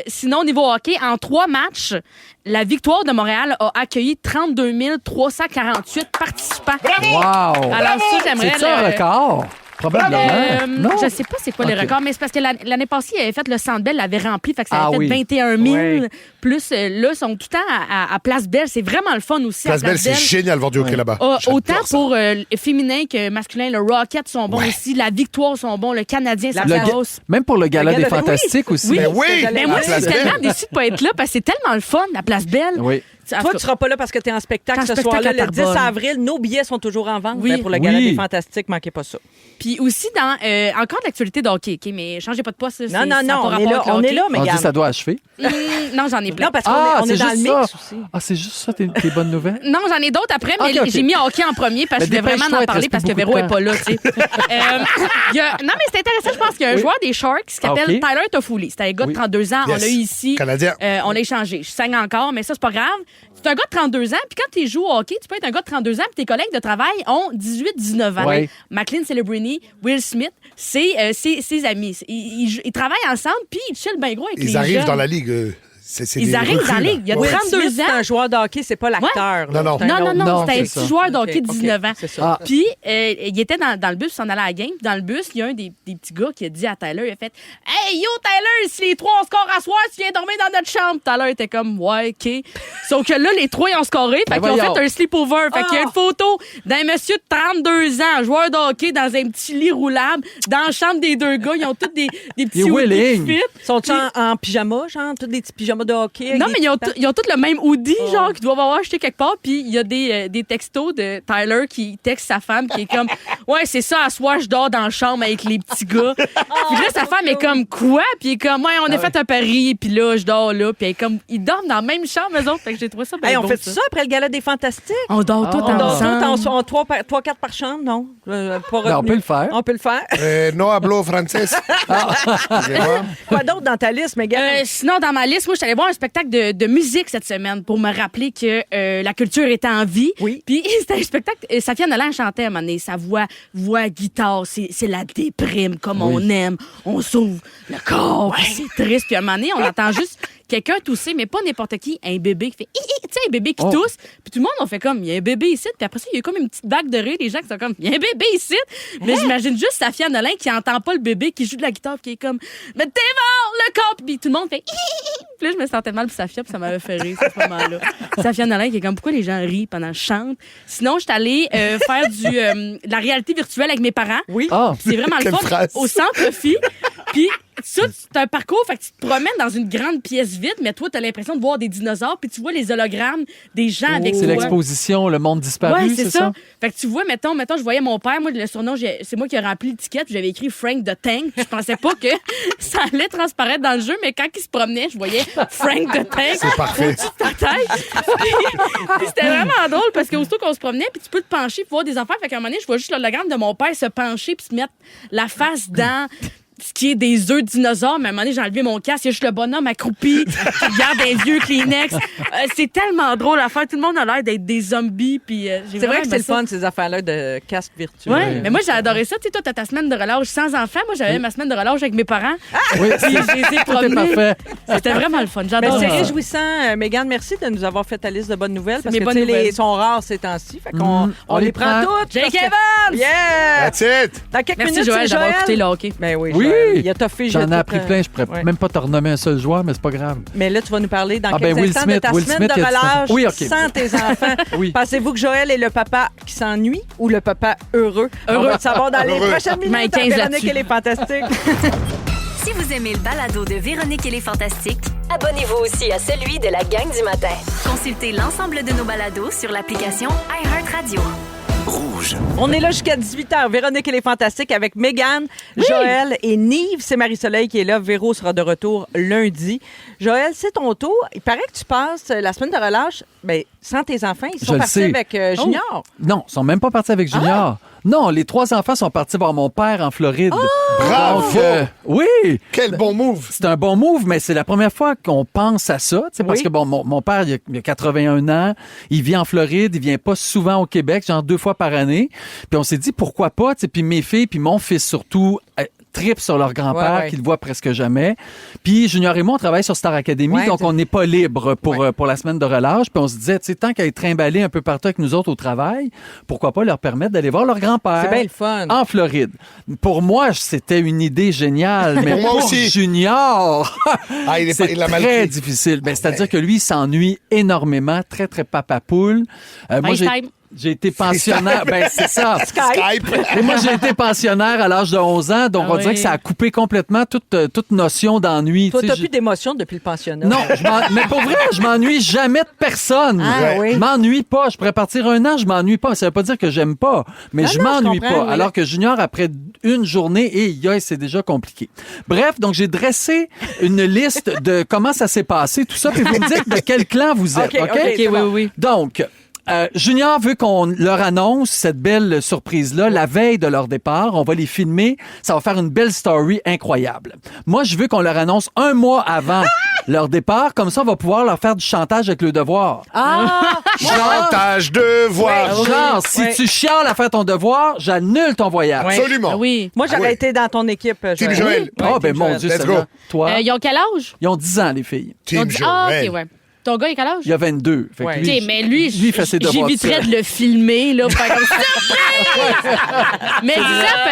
Sinon, au niveau hockey, en 3 matchs, la Victoire de Montréal a accueilli 32 348 participants. Wow! Alors, ça, j'aimerais. C'est ça un record? Probablement. Non? Je sais pas c'est quoi Ok. le record, mais c'est parce que l'année passée, il avait fait le Centre Bell, l'avait rempli, fait que ça Ah avait fait oui. 21 000. Ouais. Plus, là, ils sont tout le temps à Place Belle. C'est vraiment le fun aussi. Place à Belle, c'est génial, voir du hockey là-bas. J'adore Autant ça. pour féminin que masculin, le Rocket sont bons aussi, la Victoire sont bons, le Canadien, ça Le ga- passe. Même pour le gala Le des gala- Fantastiques aussi. Oui. Ben oui! Ben moi, À je suis Place Belle. tellement déçue de pas être là parce que c'est tellement le fun, la Place Belle. Oui. En Toi, tout tu cas, seras pas là parce que tu es en spectacle En ce spectacle soir-là, à le 10 Terrebonne. avril. Nos billets sont toujours en vente Oui. ben, pour le Gala Oui. des Fantastiques. Manquez pas ça. Puis aussi, dans encore de l'actualité de hockey, OK, mais changez pas de poste. Non, non, non, on est là, mais mais On dit regarde. ça doit achever. Non, j'en ai plein. Non, parce qu'on Ah, est, on est c'est dans le juste mix ça. aussi. Ah, c'est juste ça, tes bonnes nouvelles? Non, j'en ai d'autres après, mais Ok, ok. j'ai mis hockey en premier parce que Mais je voulais vraiment dépêche-toi, en il te parler reste parce que plus beaucoup Véro de est pas là, tu sais. Non, mais c'est intéressant, je pense qu'il y a un joueur des Sharks qui s'appelle Ok. Tyler Toffoli. C'est un gars de Oui. 32 ans, on Yes. l'a eu ici. Canadien. On l'a échangé. Je saigne encore, mais ça, c'est pas grave. C'est un gars de 32 ans, puis quand tu joues au hockey, tu peux être un gars de 32 ans, puis tes collègues de travail ont 18-19 ans. Ouais. McLean Celebrini, Will Smith, c'est ses amis. Ils travaillent ensemble, puis ils chillent bien gros avec les Ils arrivent jeunes. dans la ligue. C'est Ils des arrivent recrues, dans la là. ligue. Il y a Ouais. 32 Smith, c'est ans. un joueur de hockey, c'est pas l'acteur. là. Non, non. C'est un Non, non, autre. non, Non, c'était un c'est ça. petit joueur de hockey de Ok, 19 ans. c'est ça. Ah. Puis, il était dans le bus, il s'en allait à la game. Puis dans le bus, il y a un des petits gars qui a dit à Tyler, il a fait « Hey, yo, Tyler, si les trois on score à soir, tu viens dormir dans notre chambre. » Tyler était comme « Ouais, OK. » Sauf que là, les trois, ils ont scoré. Fait qu'ils ont voyons. fait un sleepover. Fait qu'il y a Ah. une photo d'un monsieur de 32 ans, joueur de hockey, dans un petit lit roulable, dans la chambre des deux gars. Ils ont tous des petits Il est hoodies willing. fit. Sont-ils en pyjama, genre, tous des petits pyjamas pyjama de hockey. avec Non, des mais ils petits ont tous le même hoodie, genre, qu'ils doivent avoir acheté quelque part. Puis il y a des textos de Tyler qui texte sa femme, qui est comme ouais, c'est ça, à soir, je dors dans la chambre avec les petits gars. Puis là, sa femme est comme quoi? Puis il est comme ouais, on a fait un pari, puis là, je dors là. Puis elle est comme, ils dorment dans la même chambre, eux autres. Fait que j'ai trouvé ça bien Hey, on beau, fait ça après le gala des Fantastiques? On dort tous On dort ensemble. tous en 3-4 par chambre, non? Pas on retenu. peut le faire. On peut le faire. No hablo francés. Excusez-moi. Quoi d'autre dans ta liste, Mégane? Sinon, dans ma liste, moi, je suis allée voir un spectacle de musique cette semaine pour me rappeler que la culture était en vie. Oui. Puis c'était un spectacle. Safia Nolin chantait à un moment donné. Sa voix guitare, c'est la déprime comme on aime. On s'ouvre le corps, puis c'est triste. Puis à un moment donné, on entend juste quelqu'un tousser, mais pas n'importe qui, un bébé qui fait tu sais, un bébé qui tousse. Puis tout le monde, on fait comme, il y a un bébé ici. Puis après ça, il y a comme une petite vague de rire. Les gens qui sont comme, il y a un bébé ici. Mais j'imagine juste Safia Nolin qui entend pas le bébé, qui joue de la guitare, puis qui est comme, mais dévore le corps. Puis tout le monde fait Puis là, je me sentais mal pour Safia, puis ça m'avait fait rire, à ce moment-là. Safia Nolin qui est comme, pourquoi les gens rient pendant que je chante? Sinon, je suis allée faire de la réalité virtuelle avec mes parents. Oui. Ah, Puis c'est vraiment le Quelle fun. phrase. Au centre Phi. Puis ça, c'est un parcours, fait que tu te promènes dans une grande pièce vide, mais toi, t'as l'impression de voir des dinosaures, puis tu vois les hologrammes des gens avec c'est toi. l'exposition, le monde disparu, Ouais, c'est ça? Fait que tu vois, mettons, je voyais mon père, moi, le surnom, c'est moi qui ai rempli l'étiquette, puis j'avais écrit Frank the Tank, puis je pensais pas que ça allait transparaître dans le jeu, mais quand il se promenait, je voyais Frank the Tank. C'est parfait. Au-dessus de ta tête. Puis c'était vraiment drôle, parce qu'aussitôt qu'on se promenait, puis tu peux te pencher pour voir des affaires, fait qu'à un moment donné, je vois juste l'hologramme de mon père se pencher, puis se mettre la face dans ce qui est des œufs de dinosaures, mais à un moment donné, j'ai enlevé mon casque, il y a juste le bonhomme accroupi qui regarde un vieux Kleenex. C'est tellement drôle à faire. Tout le monde a l'air d'être des zombies. Puis, C'est vrai que c'est le fun, ces affaires-là de casque virtuel. Ouais, mais moi, j'ai adoré ça. Tu sais, toi, t'as ta semaine de relâche sans enfant. Moi, j'avais ma semaine de relâche avec mes parents. Oui, Puis j'ai été promenée. parfait. C'était vraiment le fun. Mais J'adore c'est ça. réjouissant. Mégane, merci de nous avoir fait ta liste de bonnes nouvelles. Parce mes que bonnes tu sais, les nouvelles. sont rares ces temps-ci. Fait qu'on on les les prend prend. toutes. Jake parce que- Evans! Yeah! That's it. Dans quelques Merci, minutes, Joël, c'est d'avoir écouté le hockey. Ben oui, Oui. Joël. Il a toffé. J'en ai appris plein, je pourrais Ouais. même pas te renommer un seul joueur, mais c'est pas grave. Mais là, tu vas nous parler dans Ah, quelques ben, Will instants Smith, de ta Will semaine Smith, de il a dit ça. relâche Oui, OK. sans tes enfants. Oui. Pensez-vous que Joël est le papa qui s'ennuie ou le papa heureux? On va le savoir dans les Heureux. prochaines minutes. Mais dans 15 Véronique, là-dessus. elle est fantastique. Si vous aimez le balado de Véronique et les Fantastiques, Abonnez-vous aussi à celui de la gang du matin. consultez l'ensemble de nos balados sur l'application iHeartRadio. Rouge. On est là jusqu'à 18h. Véronique, elle est fantastique avec Mégane, Joël et Nive. C'est Marie-Soleil qui est là. Véro sera de retour lundi. Joël, c'est ton tour. Il paraît que tu passes la semaine de relâche sans tes enfants. Ils Je sont le partis sais. avec Junior. Non, ils sont même pas partis avec Junior. Non, les 3 enfants sont partis voir mon père en Floride. Bravo. Donc, oui, Quel bon move. c'est un bon move, mais c'est la première fois qu'on pense à ça. Tu sais, parce Oui. que bon, mon père, il a 81 ans, il vit en Floride, il vient pas souvent au Québec, genre 2 fois par année. Puis on s'est dit, pourquoi pas? Tu sais, puis mes filles, puis mon fils surtout, tripent sur leur grand-père, Ouais. qu'ils voient presque jamais. Puis Junior et moi, on travaille sur Star Academy, Ouais, donc c'est- on n'est pas libre pour la semaine de relâche. Puis on se disait, tu sais, tant qu'à être trimballés un peu partout avec nous autres au travail, pourquoi pas leur permettre d'aller voir leur grand-père? C'est bien le fun. En Floride. Pour moi, c'était une idée géniale, mais Pour moi pour aussi. Junior, Ah, il c'est a mal très pris. difficile. Ben, c'est-à-dire que lui, il s'ennuie énormément, très, très papa poule. Moi, FaceTime. j'ai été pensionnaire. Ben, c'est ça. Skype. Et moi, j'ai été pensionnaire à l'âge de 11 ans, donc Ah on dirait oui. que ça a coupé complètement toute notion d'ennui. Toi, Tu t'as sais, plus d'émotion depuis le pensionnat. non, mais pour vrai, je m'ennuie jamais de personne. Ah, oui. Je m'ennuie pas. Je pourrais partir 1 an, je m'ennuie pas. Ça veut pas dire que j'aime pas, mais Non, je non, je m'ennuie comprends, pas. oui. Alors que Junior, après une journée, c'est déjà compliqué. Bref, donc j'ai dressé une liste de comment ça s'est passé, tout ça, puis vous me dites de quel clan vous êtes, OK, OK? OK, c'est bon. oui. Donc, Junior veut qu'on leur annonce cette belle surprise-là la veille de leur départ. On va les filmer. Ça va faire une belle story incroyable. Moi, je veux qu'on leur annonce 1 mois avant leur départ. Comme ça, on va pouvoir leur faire du chantage avec le devoir. Ah! Chantage de voix. Genre, si Ouais. tu chiales à faire ton devoir, j'annule ton voyage. Ouais. Absolument. Ah oui. Moi, j'aurais Ah oui. été dans ton équipe, Joël. Team Joël. Ah, ben Team mon Joël. Dieu, Let's Seigneur. go. Toi, Ils ont quel âge? ils ont 10 ans, les filles. Ils ont Team dit- Ah, Joël. OK, ouais. Ton gars, il a quel âge? Il a 22. Fait que Ouais. lui, OK, mais lui, il fait ses devoirs j'éviterais tout de le filmer, là, pour faire comme surprise! Mais ça,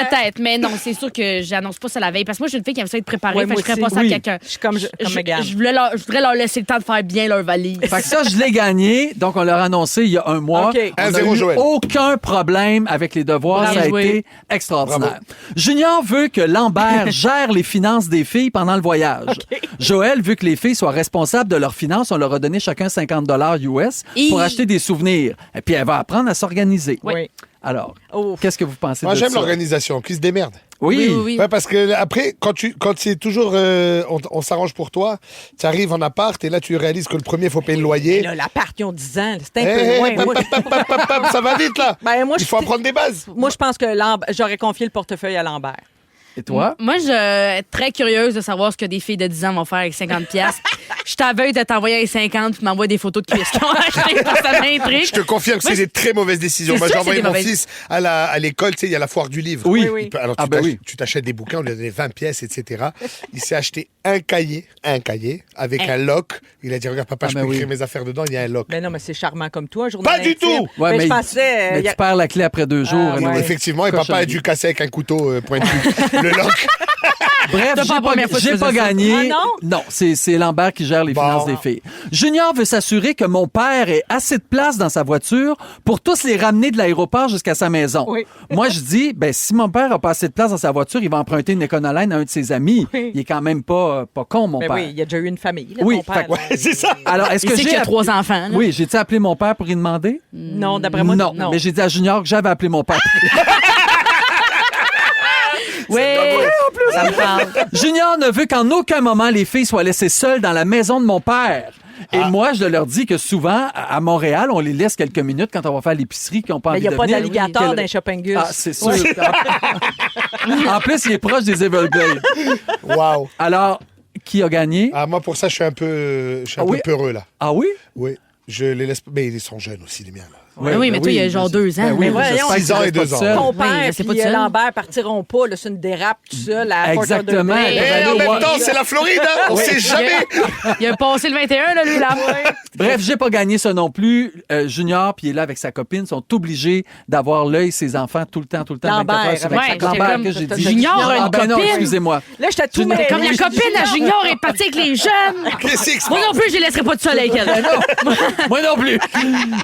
peut-être. Mais non, c'est sûr que j'annonce pas ça la veille. Parce que moi, je suis une fille qui aime ça être préparée. Ouais, Fait que moi je ferais pas aussi. ça Oui. à quelqu'un. Je suis comme Mégane. Je voudrais leur laisser le temps de faire bien leur valise. Fait que ça, je l'ai gagné. Donc, on l'a annoncé il y a un mois. OK. On 1-0 a eu Joël. aucun problème avec les devoirs. Bravo. Ça a Joué. été extraordinaire. Junior veut que Lambert gère les finances des filles pendant le voyage. Joël veut que les filles soient responsables de leurs finances. On leur a donné chacun 50 US pour acheter des souvenirs. Et puis, elle va apprendre à s'organiser. Oui. Alors, Oh. qu'est-ce que vous pensez Moi, de j'aime ça? l'organisation, qui se démerde. Oui. Ouais, parce que après, quand c'est toujours, on s'arrange pour toi, tu arrives en appart et là, tu réalises que le premier, il faut payer le Et loyer. là, l'appart, ils ont 10 ans. C'est un Hey, peu loin. hey, Moi, ça va vite, là. Ben, moi, Il faut apprendre des bases. Moi, je pense que j'aurais confié le portefeuille à Lambert. Et toi? Moi, je suis très curieuse de savoir ce que des filles de 10 ans vont faire avec 50 pièces. Je t'aveugle de t'envoyer les 50 puis m'envoyer des photos de cuisses qu'ils ont achetées. Ça m'intrigue. Je te confirme que c'est des très mauvaises décisions. C'est Moi, sûr j'ai que c'est envoyé des mon mauvaises. fils à l'école, tu sais, il y a la foire du livre. Oui. Oui. Alors, Ah, ben oui. tu t'achètes des bouquins, on lui a donné 20 pièces, etc. Il s'est acheté un cahier avec un lock. Il a dit, regarde, papa, Ah, je ben peux oui. écrire mes affaires dedans, il y a un lock. Mais non, mais c'est charmant comme toi, Pas du tout! Ouais, mais je pensais... mais tu perds la clé après 2 jours. Ah, anyway. ouais. Effectivement, et papa a Cochonnerie. dû casser avec un couteau pointu le lock. Bref, C'est pas la première fois que j'ai je pas faisais ça. gagné. Ah non, c'est Lambert qui gère les Bon. finances des filles. Junior veut s'assurer que mon père ait assez de place dans sa voiture pour tous les ramener de l'aéroport jusqu'à sa maison. Oui. Moi, je dis, ben si mon père a pas assez de place dans sa voiture, il va emprunter une Éconolaine à un de ses amis. Oui. Il est quand même pas con, mon Ben père. oui, il y a déjà eu une famille, là, Oui, ton père. fait que- là. Ouais, c'est ça. Alors, est-ce Il que sait j'ai qu'il y a 3 enfants. là. Oui, j'ai-tu appelé mon père pour y demander? Non, d'après moi, non, mais j'ai dit à Junior que j'avais appelé mon père. Oui, ça me parle. Junior ne veut qu'en aucun moment les filles soient laissées seules dans la maison de mon père. Et moi, je leur dis que souvent, à Montréal, on les laisse quelques minutes quand on va faire l'épicerie, qui n'ont pas Mais envie il de n'y a pas venir. d'alligator Quel- dans les Shoppingus. Ah, c'est sûr. En plus, il est proche des Everglades. Wow. Alors, qui a gagné? Ah, moi, pour ça, je suis un peu oui? peureux, là. Ah oui? Oui. Je les laisse. Mais ils sont jeunes aussi, les miens, là. Oui, mais toi, il y a genre 2 ans. Ben oui, Mais mais voyons. j'espère 6 ans qu'ils et 2 restent pas ans. seuls. Ton Oui, père je sais pas et de ça. Lambert partiront pas, là, c'est une dérape tout seul à Exactement. Fort Lauderdale. Et en même temps, c'est la Floride, hein? On sait jamais. Il a passé le 21, là, lui, là. Bref, j'ai pas gagné ça non plus. Junior, puis il est là avec sa copine, sont obligés d'avoir l'œil ses enfants tout le temps, Lambert, 24 heures sur avec 24. sa Lambert, copine. que j'ai dit. Junior a une ben non, copine. excusez-moi. Là, j'étais tout Junior- mêlé. Comme la copine à Junior est partie avec les jeunes. Qu'est-ce qui se Moi non passe? plus, je les laisserai pas de soleil avec elle. Moi non plus.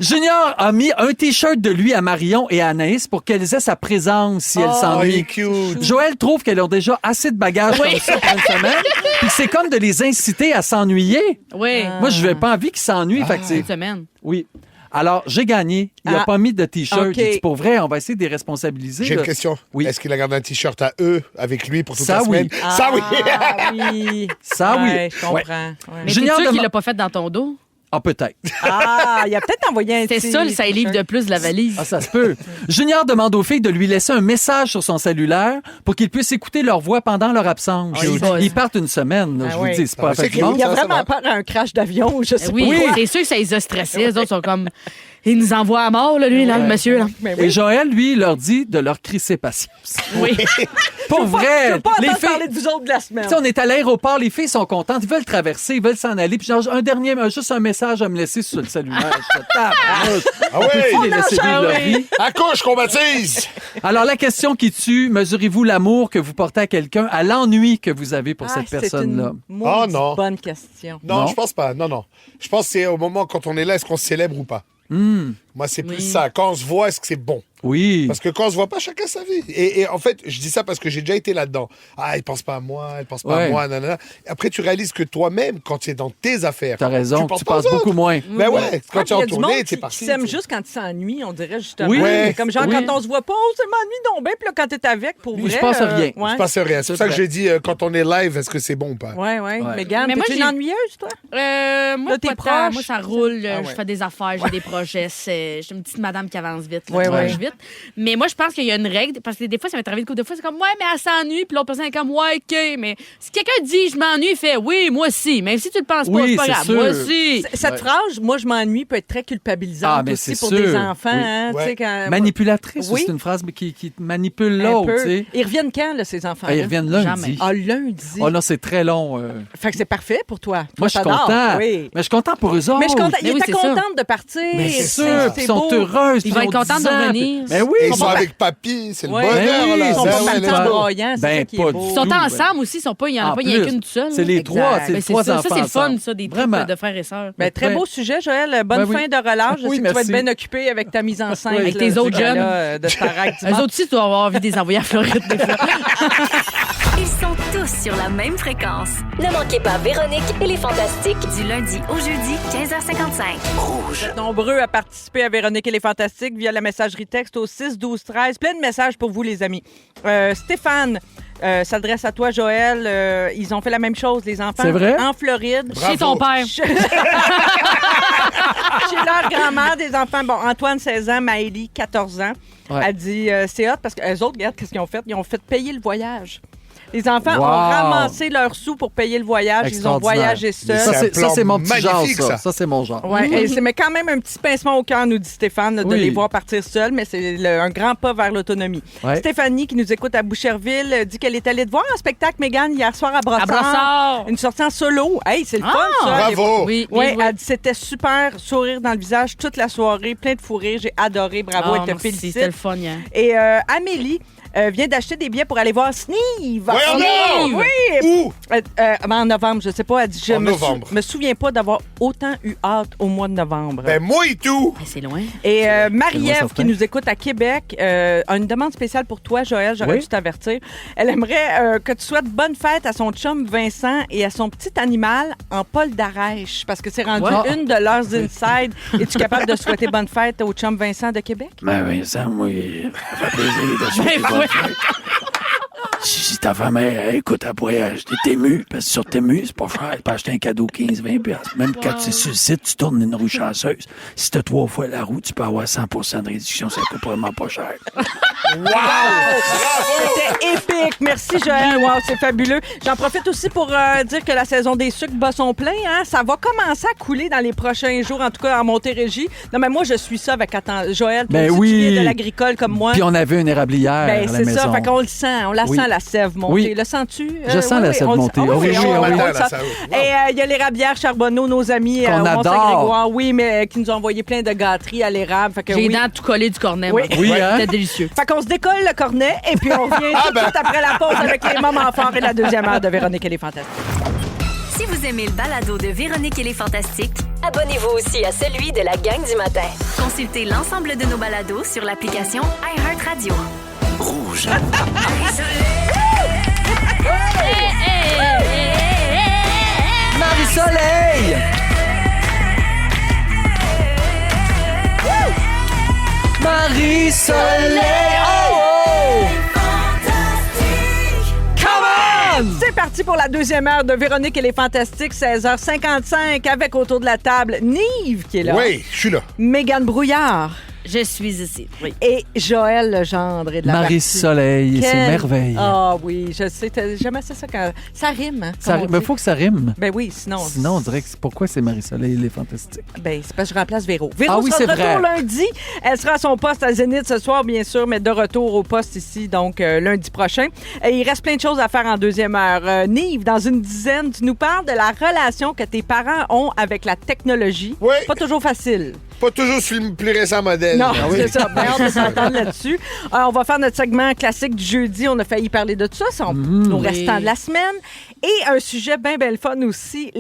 Junior a mis un T-shirt de lui à Marion et à Anaïs pour qu'elles aient sa présence si elles Oh, il s'ennuient. est cute. Joël trouve qu'elles ont déjà assez de bagages Oui. comme ça pour une semaine. Puis c'est comme de les inciter à s'ennuyer. Oui. Moi, je n'avais pas envie qu'ils s'ennuient. Fait que c'est... Une semaine. Oui. Alors, j'ai gagné. Il n'a Ah. pas mis de T-shirt. OK. J'ai dit, pour vrai, on va essayer de les responsabiliser. J'ai là. une question. Oui. Est-ce qu'il a gardé un t-shirt à eux avec lui pour toute Ça, la oui. semaine? Ça, oui. Ah oui. Ça, oui. Ouais, je comprends. Ouais. Ouais. Mais Junior t'es sûr qu'il demande- l'a pas fait dans ton dos? Ah, peut-être. Ah, il a peut-être envoyé un C'était petit ça, le 5 livres de plus de la valise. Ah, ça se peut. Junior demande aux filles de lui laisser un message sur son cellulaire pour qu'ils puissent écouter leur voix pendant leur absence. Ah, il bosse. Ils partent une semaine, là, Ah je vous oui. dis. C'est pas Ah, fait c'est du qu'il monde. Il y a Ça, ça vraiment va. peur d'un crash d'avion, je sais Oui, pas. c'est sûr que ça les a stressés. Les autres sont comme... Il nous envoie à mort, là, lui, là, le monsieur. Là. Mais Et Joël, lui, leur dit de leur crisser patience. Oui. Pour Je vrai, veux pas les entendre filles... parler de vous autres de la semaine. Tu sais, on est à l'aéroport, les filles sont contentes, ils veulent traverser, ils veulent s'en aller. Puis genre, juste un message à me laisser sur le cellulaire. Je fais, tabarnouche. Ah oui. Peux-tu les laisser vivre leur vie? Accouche qu'on baptise. Alors, la question qui tue, mesurez-vous l'amour que vous portez à quelqu'un à l'ennui que vous avez pour cette c'est personne-là? une maudite Oh, non. bonne question. Non, Non. je pense pas. Non. Je pense que c'est au moment quand on est là, est-ce qu'on se célèbre ou pas? Moi, c'est plus ça. Quand on se voit, est-ce que c'est bon? Oui. Parce que quand on se voit pas, chacun sa vie. Et en fait, je dis ça parce que j'ai déjà été là-dedans. Ah, il pense pas à moi, elle pense pas Ouais. à moi, nanana. Après, tu réalises que toi-même, quand tu es dans tes affaires, T'as raison, penses tu pas aux penses autres. beaucoup moins. Ben ouais, quand tu es Il y en a du monde tournée, qui t'es parti. s'aime tu sais. juste quand il s'ennuie, on dirait justement. Oui. Ouais. Comme genre, Oui. quand on se voit pas, oh, ça m'ennuie donc bien. Puis là, quand t'es avec, pour Il vrai. se passe rien. Ouais. Il se passe rien. C'est pour ça que j'ai dit, quand on est live, est-ce que c'est bon ou pas? Ouais. Ouais. Mégane, Mais moi, t'es une j'ai- ennuyeuse, toi? Moi, Là, t'es pas tant. proche. Moi, ça roule. Ah ouais. Je fais des affaires, j'ai des projets. Je suis une petite madame qui avance vite. là, Ouais, qui ouais. marche vite. vite. Mais moi, je pense qu'il y a une règle, parce que des fois, ça m'est arrivé une couple de fois, c'est comme, ouais, mais elle s'ennuie, puis l'autre personne est comme, ouais, OK. Mais si quelqu'un dit, je m'ennuie, il fait, oui, moi aussi. Même si tu le penses pas, Oui, c'est pas c'est grave. sûr. Moi aussi. Cette phrase, moi, je m'ennuie, peut être très culpabilisante Ah, mais aussi c'est pour sûr. des enfants. Oui. Hein, Ouais. tu sais, quand... Manipulatrice, Oui. c'est une phrase qui manipule Un l'autre, peu. tu sais. Ils reviennent quand, là, ces enfants? Ah, ils reviennent lundi. Ah, lundi. Oh non, c'est très long. Fait que c'est parfait pour toi. Moi, je suis t'adores. content. Oui. Mais je suis content pour eux autres. Mais je suis contente. Mais Il oui, était c'est ça. contente de partir. Mais c'est sûr, c'est ils sont beau. heureuses. Ils vont être contents de revenir. Mais oui, Et ils sont pas- avec papy, c'est le Ouais. bonheur, Ben oui, là. ils Ils sont Ben pas ouais, partis là. en broyant, c'est Ben, ça qui pas est du beau. Ils sont Ben, ensemble aussi, ils sont pas, il n'y en a En pas, il y en a plus, qu'une seule. c'est les Exact. trois, c'est Ben, les c'est trois ça, enfants ça, c'est le fun, ensemble. ça, des Vraiment. couples de frères et sœurs. Ben, très Ouais. beau sujet, Joël. Bonne Ben oui. fin de relâche. Je Oui, sais que tu vas être merci. bien occupé avec ta mise en scène. Avec tes autres jeunes. De Starac Eux autres aussi, tu dois avoir envie de les envoyer à Floride des fois. Ils sont tous sur la même fréquence. Ne manquez pas Véronique et les Fantastiques. Du lundi au jeudi, 15h55. Rouge. Nombreux à participer à Véronique et les Fantastiques via la messagerie texte au 6-12-13. Plein de messages pour vous, les amis. Stéphane s'adresse à toi, Joël. Ils ont fait la même chose, les enfants. C'est vrai? En Floride. Chez ton père. Chez leur grand-mère des enfants. Bon, Antoine, 16 ans, Maëlie, 14 ans. Ouais. Elle dit, c'est hot parce que les autres, regarde, qu'est-ce qu'ils ont fait? Ils ont fait payer le voyage. Les enfants Wow. ont ramassé leurs sous pour payer le voyage. Ils ont Extraordinaire. voyagé seuls. Ça, C'est un c'est mon plan petit genre, magnifique, ça. ça. Ça, c'est mon genre. Ouais, et c'est mais quand même un petit pincement au cœur, nous dit Stéphane, de Oui. les voir partir seuls, mais c'est un grand pas vers l'autonomie. Ouais. Stéphanie, qui nous écoute à Boucherville, dit qu'elle est allée te voir un spectacle, Mégane, hier soir à Brossard. À Brossard. Une sortie en solo. Hey, c'est le fun, Ah! ça. Bravo. Oui, Oui, oui, oui. elle dit c'était super, sourire dans le visage toute la soirée, plein de fou rire. J'ai adoré, bravo, elle te merci, félicite. c'était le fun, hier. Et Amélie vient d'acheter des billets pour aller voir Sneeve. Voyons donc! Oui! Où? En novembre, je sais pas. Elle dit, je En novembre. me souviens pas d'avoir autant eu hâte au mois de novembre. Ben, moi et tout. Ben, c'est loin. Et moi, Marie-Ève, certain. qui nous écoute à Québec, a une demande spéciale pour toi, Joël. J'aurais Oui. dû t'avertir. Elle aimerait que tu souhaites bonne fête à son chum Vincent et à son petit animal en Paul d'Arèche, parce que c'est rendu Ouais. une de leurs insides. Es-tu capable de souhaiter bonne fête au chum Vincent de Québec? Ben Vincent, moi, ça fait plaisir de souhaiter Ben, bonne ouais. fête. Si ta femme, écoute, elle pourrait acheter Tému, parce que sur Tému, c'est pas cher, tu peux acheter un cadeau 15-20 piastres. Même quand tu es sur le site, tu tournes une roue chanceuse. Si t'as 3 fois la roue, tu peux avoir 100% de réduction, ça coûte vraiment pas cher. C'était épique. Merci, Joël. Wow, c'est fabuleux. J'en profite aussi pour dire que la saison des sucres bat son plein. Hein? Ça va commencer à couler dans les prochains jours, en tout cas en Montérégie. Non, mais moi, je suis ça avec Joël. toi Ben aussi, oui. Tu viens de l'agricole comme moi. Puis on avait une érablière Ben, à la c'est maison. ça. Fait qu'on le sent. On la Oui. sent, la sève monter. Oui. Le sens-tu? Je sens la sève on le monter. sent. Oh oui, oui, on oui. le Matin, sent. là, ça- Et il y a les Rabières Charbonneau, nos amis Qu'on au adore. Mont-Saint-Grégoire. Oui, mais qui nous ont envoyé plein de gâteries à l'érable. Fait que J'ai les oui. dents tout collées du cornet. Oui. moi. Oui, hein? C'était délicieux. Fait qu'on se décolle le cornet et puis on revient tout de suite après la pause avec les moments forts et la deuxième heure de Véronique et les Fantastiques. Si vous aimez le balado de Véronique et les Fantastiques, Abonnez-vous aussi à celui de la gang du matin. consultez l'ensemble de nos balados sur l'application iHeartRadio. Rouge. Marie-Soleil! Marie-Soleil! Oh! Come on! C'est parti pour la deuxième heure de Véronique et les Fantastiques, 16h55, avec autour de la table Nive qui est là, Oui, je suis là. Mégane Brouillard Je suis ici. Oui. et Joël Legendre est de la Marie-Soleil, partie. c'est Quelle- merveille. Ah oui, je sais, j'aime ça quand ça rime. Hein, Ça comme on rime. Mais dit. faut que ça rime. Ben oui, sinon. Sinon, on dirait que pourquoi c'est Marie-Soleil, les fantastiques. Ben, c'est parce que je remplace Véro. Véro Ah oui, sera de c'est retour vrai. lundi. Elle sera à son poste à Zénith ce soir, bien sûr, mais de retour au poste ici, donc lundi prochain. Et il reste plein de choses à faire en deuxième heure. Nive, dans une dizaine, tu nous parles de la relation que tes parents ont avec la technologie. Oui. Pas toujours facile. Pas toujours sur le plus récent modèle. Non, Ah oui. c'est ça. Bien hâte de s'entendre là-dessus. On va faire notre segment classique du jeudi. On a failli parler de ça. C'est nos restants de la semaine. Et un sujet bien, bien le fun aussi,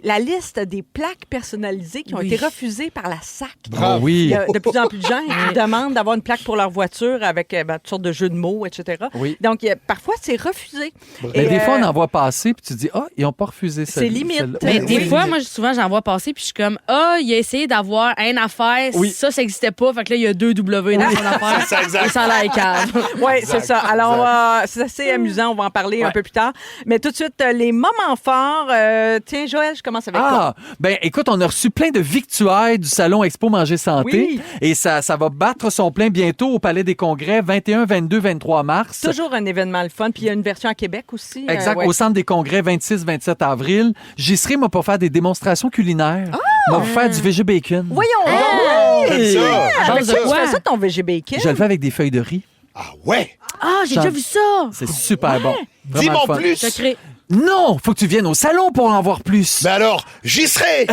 la liste des plaques personnalisées qui ont Oui. été refusées par la SAC. Ah Il oui. y a de plus en plus de gens qui demandent d'avoir une plaque pour leur voiture avec toutes sortes de jeux de mots, etc. Oui. Donc, parfois, c'est refusé. Mais Et, des fois, on en voit passer, puis tu dis, ah, ils n'ont pas refusé ça. c'est limite. Mais Oui. des fois, moi, souvent, j'en vois passer, puis je suis comme, il a essayé d'avoir un affaire. Oui. Ça n'existait pas. Fait que là, il y a 2 W dans son affaire. C'est ça, exact. Et ça a l'air cave. Oui, c'est ça. Alors, c'est assez amusant. On va en parler un peu plus tard. Mais tout de suite, les moments forts. Tiens, Joël, je commence avec toi. Ben écoute, on a reçu plein de victuailles du Salon Expo Manger Santé. Oui. Et ça va battre son plein bientôt au Palais des Congrès, 21, 22, 23 mars. Toujours un événement le fun. Puis il y a une version à Québec aussi. Exact, ouais. au Centre des Congrès, 26-27 avril. J'y serai, moi, pour faire des démonstrations culinaires. On va faire du VG bacon. Voyons J'aime donc! ça. Avec de ça, tu quoi? fais ça, ton VG bacon? Je le fais avec des feuilles de riz. Ah ouais? Ah, j'ai déjà vu ça. C'est super bon. Vraiment Dis-moi le fun. plus. Secret. Non, faut que tu viennes au salon pour en voir plus. Ben alors, j'y serai.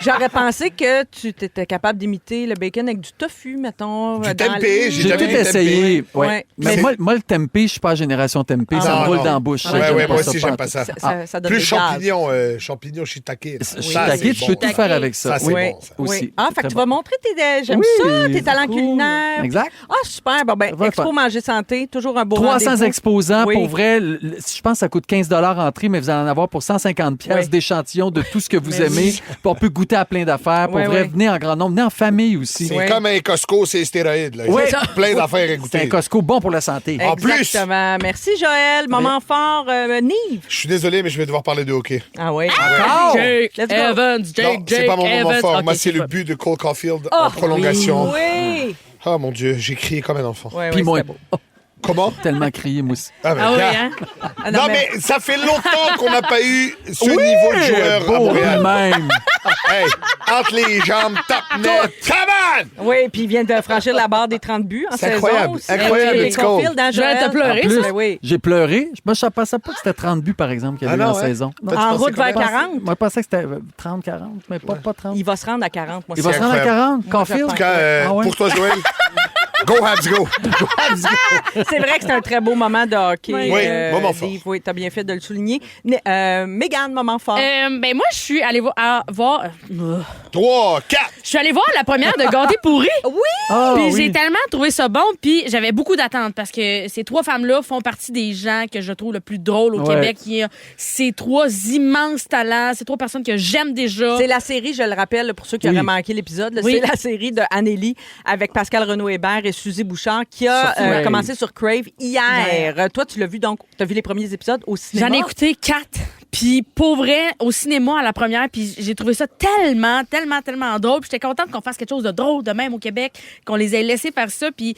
J'aurais pensé que tu étais capable d'imiter le bacon avec du tofu, mettons. Du dans tempeh, le- j'ai J'ai jamais tout vu essayé. tempeh. Ouais. Ouais. Mais C'est- moi, le tempeh, je suis pas génération tempeh. Ça Non, me roule non. dans la bouche. Ouais, J'aime ouais, moi pas aussi, ça, j'aime pas pas ça. Ça donne Plus des gaz. champignons shiitake. Shiitake, tu peux tout faire avec ça. Ça, c'est Oui, bon, ça. aussi. Oui. Ah, fait que Très tu bon. vas montrer j'aime Oui, ça, tes c'est talents cool. culinaires. Exact. Ah, super. Bon, ben, Ça va Expo faire. Manger Santé, toujours un beau 300 rendez-vous. exposants. Oui. Pour vrai, je pense que ça coûte 15 entrée, mais vous allez en avoir pour 150 pièces Oui. d'échantillons de tout ce que vous Mais aimez. oui. Puis on peut goûter à plein d'affaires. Pour Oui, vrai, oui. venez en grand nombre. Venez en famille aussi. C'est Ouais. comme un Costco, c'est stéroïdes. Là. Ouais. Il y a plein d'affaires à C'est un goûter. Costco bon pour la santé. En plus. Exactement. Merci, Joël. Moment fort, Nive. Je suis désolé, mais je vais devoir parler de hockey. Ah oui. Encore? Jake Let's go. Evans, Non, Jake c'est pas mon moment Evans. fort. Ok, Moi, c'est le pas- but de Cole Caulfield en prolongation. Oui. Oh mon Dieu, j'ai crié comme un enfant. Oui, Puis moi, c'était beau. Comment? tellement crié, moi aussi. Ah, ben, Ah oui, gars. hein? Ah, Non, mais ça fait longtemps qu'on n'a pas eu ce niveau de joueur à Beau Montréal. même. Hey, entre les jambes, top net, come on! Oui, puis il vient de franchir la barre des 30 buts en C'est saison. incroyable, aussi. incroyable, Oui, it's cool. Caulfield, hein, Joël, Joël? t'as pleuré, En plus, Ben oui. j'ai pleuré. Moi, je pensais pas que c'était 30 buts, par exemple, qu'il y avait Ah eu non, en ouais? saison. Non. Toi, tu En pensais route vers combien? 40. Moi, je pensais que c'était 30-40, mais pas 30. Il va se rendre à 40. Moi, Il va c'est se rendre à incroyable. 40, Caulfield? En tout Quand, Ah ouais? Pour toi, Joël, go Habs, go! C'est vrai que c'est un très beau moment de hockey. Oui, moment fort. Dave, oui, t'as bien fait de le souligner. Mégane, moment fort. Ben moi, je suis allée voir. 3, 4. Je suis allée voir la première de Gâté pourri. Ah, Puis oui. j'ai tellement trouvé ça bon, puis j'avais beaucoup d'attentes parce que ces 3 femmes-là font partie des gens que je trouve le plus drôles au Ouais. Québec. Il y a ces 3 immenses talents, ces 3 personnes que j'aime déjà. C'est la série, je le rappelle, pour ceux qui Oui. auraient manqué l'épisode, là, Oui. c'est la série de Anneli avec Pascal Renaud-Hébert et Suzy Bouchard qui a Sur Crave. commencé sur Crave hier. Toi, tu l'as vu, donc, tu as vu les premiers épisodes au cinéma. J'en ai écouté 4. Puis pour vrai, au cinéma à la première, puis j'ai trouvé ça tellement drôle. Puis j'étais contente qu'on fasse quelque chose de drôle de même au Québec, qu'on les ait laissés faire ça. Puis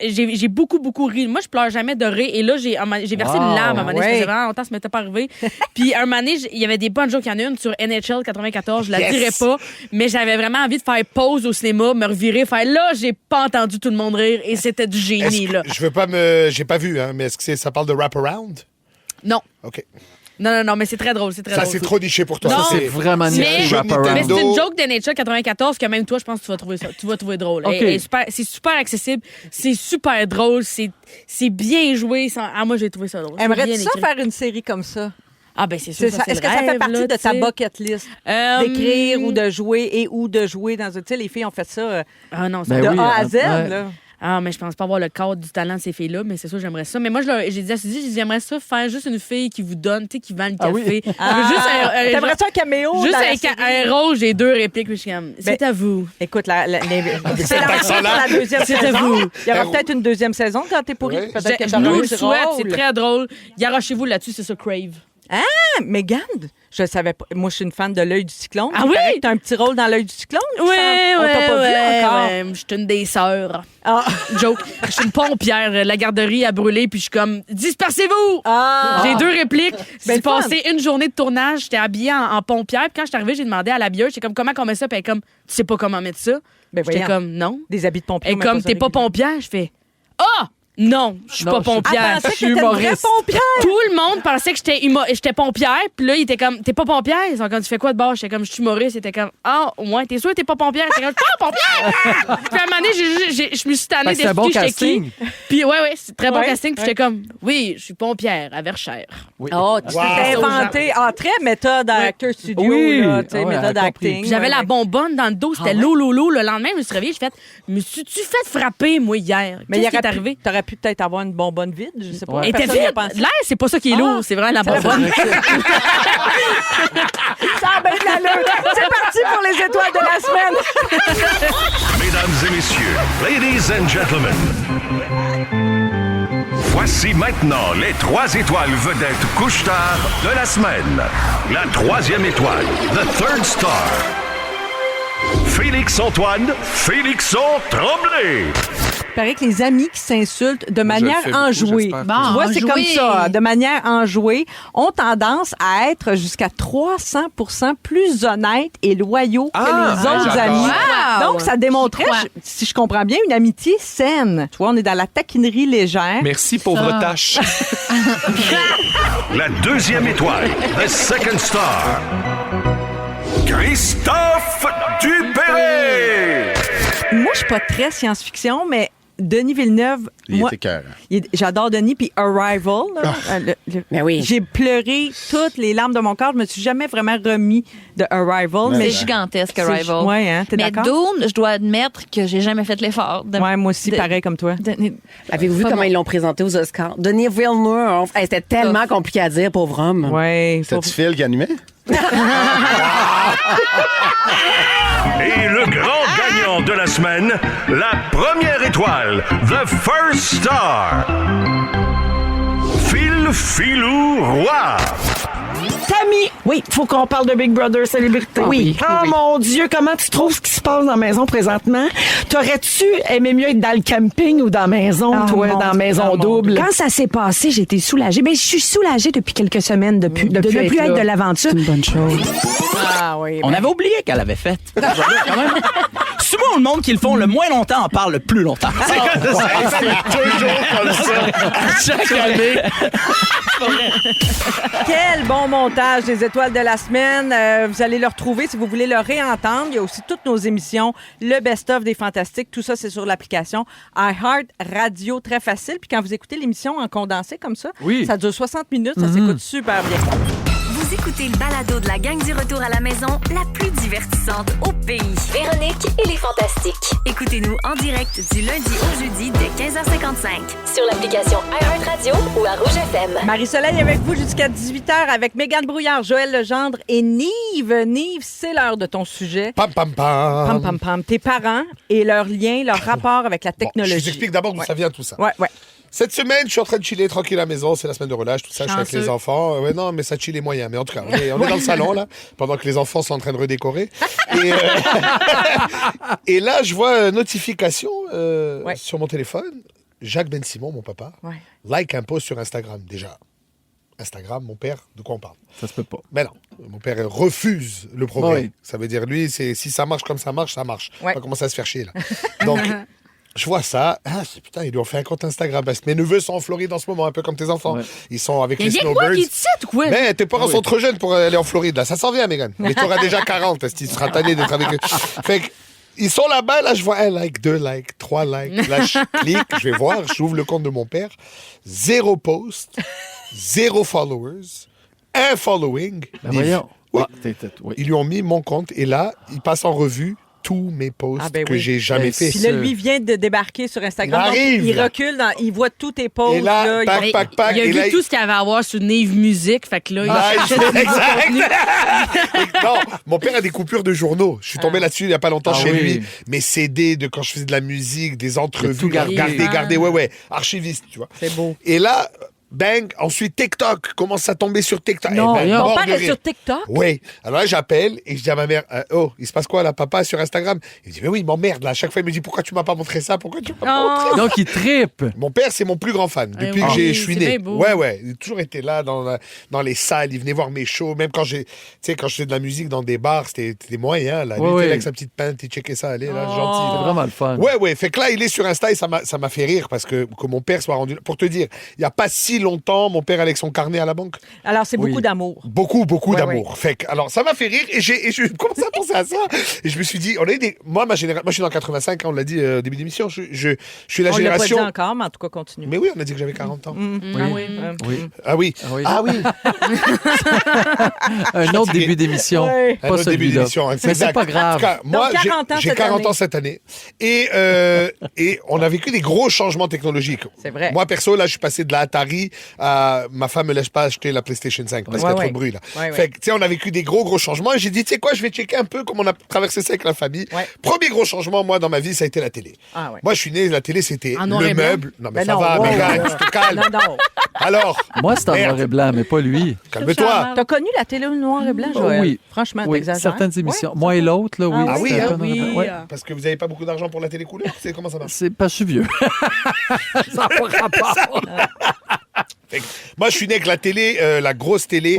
j'ai beaucoup ri. Moi, je pleure jamais de rire. Et là, j'ai versé Wow, une larme à un moment donné. Ça ouais. faisait vraiment longtemps, ça m'était pas arrivé. Puis un moment donné, il y avait des bonnes jokes. Il y en a une sur NHL 94, je la Yes! dirais pas. Mais j'avais vraiment envie de faire pause au cinéma, me revirer, faire là, j'ai pas entendu tout le monde rire. Et c'était du génie, là. Je veux pas j'ai pas vu, hein, mais est-ce que ça parle de wraparound? Non. OK. Non, mais c'est très drôle. C'est très Ça, drôle. c'est trop niché pour toi. Non. Ça, C'est vraiment Mais- niché, Jeu de wraparound. Mais c'est Nintendo. une joke de Nature 94 que même toi, je pense que tu vas trouver ça. Tu vas trouver drôle. OK. Et c'est super accessible. C'est super drôle. C'est bien joué. Moi, j'ai trouvé ça drôle. C'est Aimerais-tu bien ça écrit. faire une série comme ça? Ah, ben, c'est sûr. C'est ça. c'est Est-ce le que ça fait rêve, partie là, de ta tu sais. bucket list? D'écrire ou de jouer ou de jouer dans un... Tu sais, les filles ont fait ça Ah, non, Ben de oui, A à Z. ouais. Là. Ah, mais je pense pas avoir le cadre du talent de ces filles-là, mais c'est sûr, j'aimerais ça. Mais moi, j'ai dit à Suzy, j'aimerais ça faire juste une fille qui vous donne, tu sais, qui vend le Ah café. oui. Je veux juste T'aimerais ça un caméo? juste dans la série? un rôle, j'ai 2 répliques, puis je suis comme, c'est à vous. Écoute, c'est cet la accent-là. deuxième C'est à saison. vous. Il y aura peut-être une deuxième saison quand t'es pourri. Ouais. Peut-être que Je t'auras nous un le souhaite, c'est rôle. très drôle. Garochez-vous là-dessus, c'est ça, Crave. Mégane, je savais pas. Moi, je suis une fan de l'œil du cyclone. Ah Il oui? paraît que t'as un petit rôle dans l'œil du cyclone. il me Ouais, semble. On t'a pas vu encore. ouais. Je suis une des sœurs. Ah. Joke. Je suis une pompière. La garderie a brûlé, puis je suis comme, dispersez-vous! Ah. J'ai 2 répliques. Ben, J'ai le fun. passé une journée de tournage. J'étais habillée en pompière. Puis quand je suis arrivée, j'ai demandé à la bieuse, j'étais comme, comment on met ça? Puis elle est comme, tu sais pas comment mettre ça? Ben, J'étais voyons. comme, non. Des habits de pompier. Et comme, t'es pas pompière? Je fais, ah! Non, je suis Non, pas je- pompière. Elle pensait Je que suis t'étais une vraie humoriste. pompière. Tout le monde pensait que j'étais pompière. Puis là, il était comme, t'es pas pompière? Ils sont comme, tu fais quoi de bord? J'étais comme, je suis humoriste. C'était comme, ah, ouais, t'es sûr que t'es pas pompière? J'étais comme, je suis pas pompière! Puis à un moment donné, je me suis tannée Fait que c'est un bon d'expliquer j'étais qui. casting. Puis ouais, c'est très bon Ouais, casting. Puis ouais. j'étais comme, oui, je suis pompière à Verchères. Oui. Oh, tu Wow. t'es inventé. Ah, très méthode à Acteur Studio, Oui. là, tu sais, Ah ouais, méthode elle a compris. acting. Puis j'avais Ouais, la ouais. bonbonne dans le dos. C'était l'eau. Le lendemain, je me suis réveillée. J'ai fait, me suis-tu fait frapper, moi, hier? Mais il Qu'est-ce qui est aurait arrivé? T'aurais pu peut-être avoir une bonbonne vide, je sais pas. Ouais. Elle était Personne n'y a vide. pensé. L'air, c'est pas ça qui est lourd. C'est vraiment la bonbonne. Ça a bien de l'allure. C'est parti pour les étoiles de la semaine. Mesdames et messieurs, ladies and gentlemen, voici maintenant les 3 étoiles vedettes couche-tard de la semaine. La 3e étoile, the third star, Félix-Antoine Tremblay. Il paraît que les amis qui s'insultent de manière le fais beaucoup, enjouée, j'espère. Bon, tu vois, c'est enjouée. comme ça, de manière enjouée, ont tendance à être jusqu'à 300% plus honnêtes et loyaux que les autres j'adore. amis. Wow. Donc, ça démontrait, Pourquoi? si je comprends bien, une amitié saine. Tu vois, on est dans la taquinerie légère. Merci, pauvre tâche. La 2e étoile, the second star, Christophe Dupéré. Moi, je suis pas très science-fiction, mais Denis Villeneuve, moi, j'adore Denis, puis Arrival. Là, Ben oui. J'ai pleuré toutes les larmes de mon corps. Je me suis jamais vraiment remis de Arrival. C'est mais gigantesque, Arrival. Ouais, hein, t'es Mais d'accord? Dune, je dois admettre que j'ai jamais fait l'effort. Ouais, moi aussi, pareil comme toi. Avez-vous vu Pas comment bon. ils l'ont présenté aux Oscars? Denis Villeneuve, hey, c'était tellement compliqué à dire, pauvre homme. Ouais. C'est-tu Phil qui animait? Et le grand gagnant de la semaine, la 1e étoile, the first star, Philou Roy. Tammy, oui, faut qu'on parle de Big Brother Célébrité. Oui. Oh mon Dieu, comment tu trouves ce qui se passe dans la maison présentement? T'aurais-tu aimé mieux être dans le camping ou dans la maison, toi, dans la maison double? Quand ça s'est passé, j'ai été soulagée. Mais je suis soulagée depuis quelques semaines de ne plus être être là. de l'aventure. C'est une bonne chose. Ah oui. On avait oublié qu'elle avait fait. Souvent, le monde qui le font le moins longtemps en parle le plus longtemps. C'est toujours comme ça. Chaque année. Quel bon montage des étoiles de la semaine. Vous allez le retrouver si vous voulez le réentendre. Il y a aussi toutes nos émissions, le best-of des Fantastiques. Tout ça, c'est sur l'application iHeart Radio. Très facile. Puis quand vous écoutez l'émission en condensé comme ça, ça dure 60 minutes. Ça s'écoute super bien. Vous écoutez le balado de la gang du retour à la maison, la plus divertissante au pays. Véronique et les Fantastiques. Écoutez-nous en direct du lundi au jeudi dès 15h55. Sur l'application iHeartRadio ou à Rouge FM. Marie-Soleil avec vous jusqu'à 18h avec Mégane Brouillard, Joël Legendre et Nive. Nive, c'est l'heure de ton sujet. Pam, pam, pam. Pam, pam, pam. Tes parents et leur lien, leur rapport avec la technologie. Je vous explique d'abord d'où ça vient tout ça. Ouais. Cette semaine, je suis en train de chiller tranquille à la maison. C'est la semaine de relâche, tout ça. Je suis avec Chanceux. les enfants. Ouais, non, mais ça chill les moyens. Mais en tout cas, on est dans le salon, là, pendant que les enfants sont en train de redécorer. Et là, je vois une notification sur mon téléphone. Jacques Ben Simon, mon papa, like un post sur Instagram. Déjà, Instagram, mon père, de quoi on parle? Ça se peut pas. Ben non. Mon père refuse le progrès. Oui. Ça veut dire, lui, si ça marche comme ça marche, ça marche. Ouais. On va commencer à se faire chier, là. Donc... Je vois ça. Ah, putain, ils lui ont fait un compte Instagram. Parce que mes neveux sont en Floride en ce moment, un peu comme tes enfants. Ouais. Ils sont avec les Il y a snowbirds. quoi qui te cite ou quoi? Mais tes parents sont trop jeunes pour aller en Floride, là. Ça s'en vient, Mégane. Mais tu auras déjà 40. Est-ce qu'il sera tanné d'être avec eux? Fait que, ils sont là-bas, là, je vois un like, 2 likes, 3 likes. Là, je clique, je vais voir, j'ouvre le compte de mon père. 0 post, 0 followers, 1 following. Ben voyons. Oui. Oui. Ils lui ont mis mon compte et là, il passe en revue tous mes posts que j'ai jamais fait. Puis là, lui vient de débarquer sur Instagram. Il arrive, donc, il là. recule, il voit tous tes posts. Et là, pac, il... pac, pac. Il a et vu là, tout ce qu'il y avait à voir sur Nive Musique. Fait que là, il cherchait du nouveau contenu. Non, mon père a des coupures de journaux. Je suis tombé là-dessus il n'y a pas longtemps chez lui. Mes CD de quand je faisais de la musique, des entrevues, tout gardé. gardé, archiviste, tu vois. C'est beau. Et là, bang, ensuite TikTok, commence à tomber sur TikTok. Non, Eh ben, ton mort père de est rire. sur TikTok? Oui. Alors là, j'appelle et je dis à ma mère, oh, il se passe quoi là, papa, sur Instagram? Il me dit, mais oui, il m'emmerde là. À chaque fois, il me dit, pourquoi tu m'as pas montré ça? Pourquoi tu m'as pas montré ça? Donc, il trippe. Mon père, c'est mon plus grand fan depuis oui, que je suis c'est né. bien beau. Ouais. Il a toujours été là dans les salles. Il venait voir mes shows. Même quand quand je faisais de la musique dans des bars, c'était moyen. Là. Lui, il était là avec sa petite pinte, il checkait ça aller, là, gentil. C'est Là. vraiment le fun. Ouais. Fait que là, il est sur Insta et ça m'a fait rire parce que mon père soit rendu. Pour te dire, il n'y a pas si longtemps, mon père allait avec son carnet à la banque. Alors, c'est beaucoup d'amour. Beaucoup d'amour. Fait que, alors, ça m'a fait rire et je commençais à penser à ça. Et je me suis dit, on a eu des. Moi, je suis dans 85, on l'a dit au début d'émission. Je suis la On génération. l'a pas dit encore, mais en tout cas, continue. Mais oui, on a dit que j'avais 40 ans. Ah oui. Ah oui. Un autre début d'émission. Ouais. Pas Un autre début celui-là. d'émission, Mais c'est exact. pas grave. En tout cas, moi, Donc, 40 ans j'ai cette 40 année. ans cette année. Et on a vécu des gros changements technologiques. C'est vrai. Moi, perso, là, je suis passé de la Atari ma femme me laisse pas acheter la PlayStation 5 parce qu'il y a trop de bruit là. Fait que, tu sais, on a vécu des gros changements et j'ai dit, tu sais quoi, je vais checker un peu comment on a traversé ça avec la famille. Premier gros changement, moi, dans ma vie, ça a été la télé. Moi, je suis né, la télé, c'était le meuble. Non, mais ça va, Mégane, tu te calmes. Non. Alors. Moi, c'est en noir et blanc, mais pas lui. Calme-toi. T'as connu la télé noir et blanc, Joël? Oui. Franchement, oui, t'exagères. certaines émissions. Moi et l'autre, là, oui. Ah oui, c'était un peu noir et blanc. Parce que vous n'avez pas beaucoup d'argent pour la télé couleur. C'est comment ça marche? C'est pas, je suis vieux. Ça n'a pas rapport. Moi, je suis né avec la télé, la grosse télé,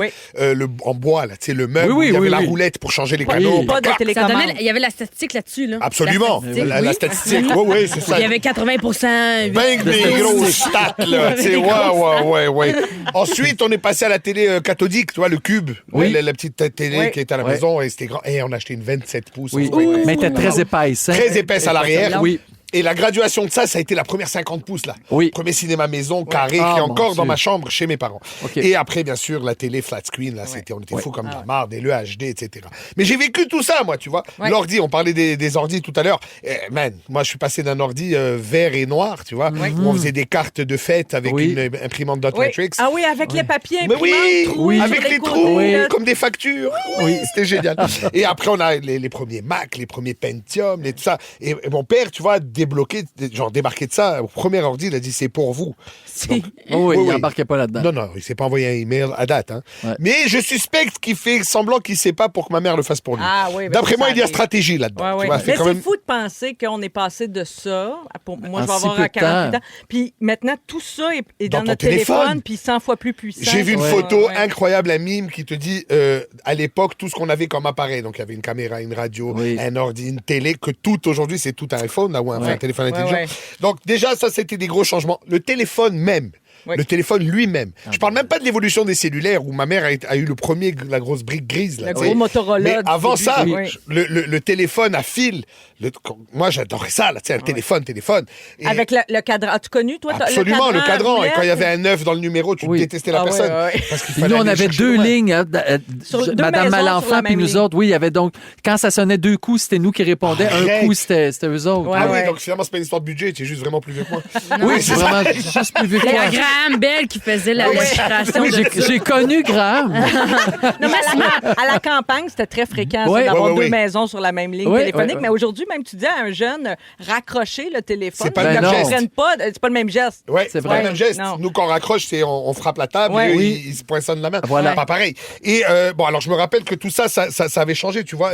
en bois, là, tu sais, le meuble, oui, il y avait oui, la oui. roulette pour changer les canaux. Pas de télécommande. Il y avait la statistique là-dessus. Là. Absolument. La statistique. Oui, c'est ça. Il y avait 80%. Ben des grosses stats, là. Tu sais, ouais. Ensuite, on est passé à la télé cathodique, tu vois, le cube. La petite télé qui était à la maison, et c'était grand. Et on a acheté une 27 pouces. Oui, mais elle était très épaisse. Hein? Très épaisse à l'arrière. Oui. Et la graduation de ça a été la première 50 pouces, là. Oui. Premier cinéma maison, carré, qui est encore dans ma chambre chez mes parents. Okay. Et après, bien sûr, la télé flat screen, là, on était fous comme de la marde, et le HD, etc. Mais j'ai vécu tout ça, moi, tu vois. L'ordi, on parlait des ordis tout à l'heure. Moi, je suis passé d'un ordi vert et noir, tu vois, où on faisait des cartes de fête avec une imprimante dot matrix. Ah oui, avec les papiers Mais imprimantes. avec les trous, comme des factures. Oui, c'était génial. Et après, on a les premiers Mac, les premiers Pentium, et tout ça. Et mon père, tu vois, débloqué, débarqué de ça, au premier ordi, il a dit, c'est pour vous. Donc, il n'embarquait pas là-dedans. Non, il s'est pas envoyé un email à date. Hein. Mais je suspecte qu'il fait semblant qu'il sait pas pour que ma mère le fasse pour lui. D'après moi, il y a stratégie là-dedans. Mais c'est fou de penser qu'on est passé de ça. Moi, je vais avoir 48 ans. Puis maintenant, tout ça est dans notre téléphone, puis 100 fois plus puissant. J'ai vu une photo incroyable, un mime qui te dit, à l'époque, tout ce qu'on avait comme appareil. Donc, il y avait une caméra, une radio, un ordi, une télé, que tout aujourd'hui, c'est tout un iPhone, là, ou un téléphone intelligent. Donc, déjà, ça, c'était des gros changements. Le téléphone même. Le téléphone lui-même. Je parle même pas de l'évolution des cellulaires où ma mère a eu la grosse brique grise. Là, le gros Motorola. Mais avant ça, le téléphone à fil, moi j'adorais ça, là, un téléphone. Et avec le cadran. As-tu connu, toi? Absolument, le cadran. Et quand il y avait un 9 dans le numéro, tu détestais la personne. Parce qu'il nous, on avait deux lignes. Madame Malenfant puis nous autres. Oui, il y avait donc, quand ça sonnait deux coups, c'était nous qui répondions. Un coup, c'était eux autres. Oui, donc finalement, c'est pas une histoire de budget, c'est juste vraiment plus vieux que moi. Oui, c'est vraiment juste plus vieux que moi. Graham Bell qui faisait la illustration. J'ai connu Graham. Non, mais à la campagne, c'était très fréquent d'avoir deux maisons sur la même ligne téléphonique. Mais aujourd'hui, même tu dis à un jeune, raccrocher le téléphone, c'est pas le même geste. C'est pas le même geste. Oui, c'est pas le même geste. Nous, quand on raccroche, on frappe la table et il se poinçonne la main. Voilà. Pas pareil. Et alors je me rappelle que tout ça avait changé, tu vois.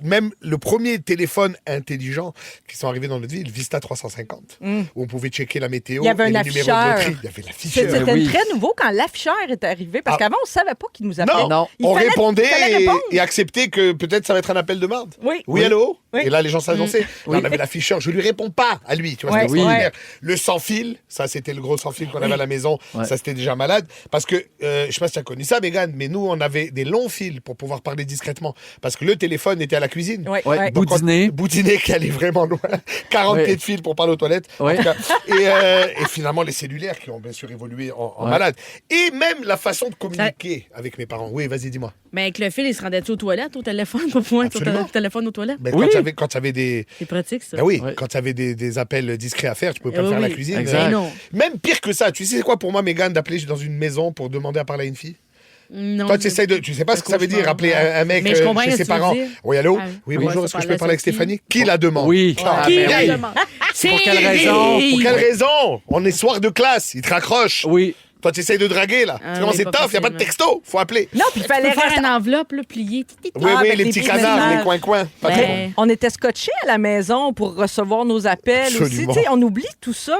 Même le premier téléphone intelligent qui sont arrivés dans notre ville, Vista 350, où on pouvait checker la météo, il y avait un afficheur. Il y avait l'afficheur. C'était très nouveau quand l'afficheur est arrivé, parce qu'avant, on ne savait pas qu'il nous appelait. Non. On répondait et acceptait que peut-être ça va être un appel de marde. Oui, allô? Et là, les gens s'annonçaient. On avait l'afficheur. Je lui réponds pas à lui. Tu vois, le sans-fil, ça, c'était le gros sans-fil qu'on avait à la maison. Ça, c'était déjà malade. Parce que, je sais pas si tu as connu ça, Mégane, mais nous, on avait des longs fils pour pouvoir parler discrètement. Parce que le téléphone était à la cuisine. Boudiner qui allait vraiment loin. 40 pieds de fil pour parler aux toilettes. En tout cas. Et finalement, les cellulaires qui ont bien sûr évolué en malade. Et même la façon de communiquer avec mes parents. Oui, vas-y, dis-moi. Mais avec le fil, il se rendait-tu aux toilettes, au téléphone, pour pouvoir être au téléphone aux toilettes? Ben, quand tu avais des... C'est pratique, ça. Ben oui, quand tu avais des appels discrets à faire, tu pouvais pas le faire à la cuisine. Non. Même pire que ça. Tu sais quoi pour moi, Mégane, d'appeler dans une maison pour demander à parler à une fille? Non. Toi, tu sais pas ce que ça veut dire, appeler un mec chez ses parents. Oui, allô? Oui, bonjour, est-ce que je peux parler avec Stéphanie? Qui la demande? Oui. Qui la demande? Pour quelle raison? Pour quelle raison? On est soir de classe, il te raccroche. Oui. Toi, tu essayes de draguer, là. Tu commences, c'est tough, il n'y a pas de texto. Faut appeler. Non, puis il fallait faire une enveloppe, là, pliée. Oui, les petits canards, les coins-coins. On était scotchés à la maison pour recevoir nos appels aussi. On oublie tout ça.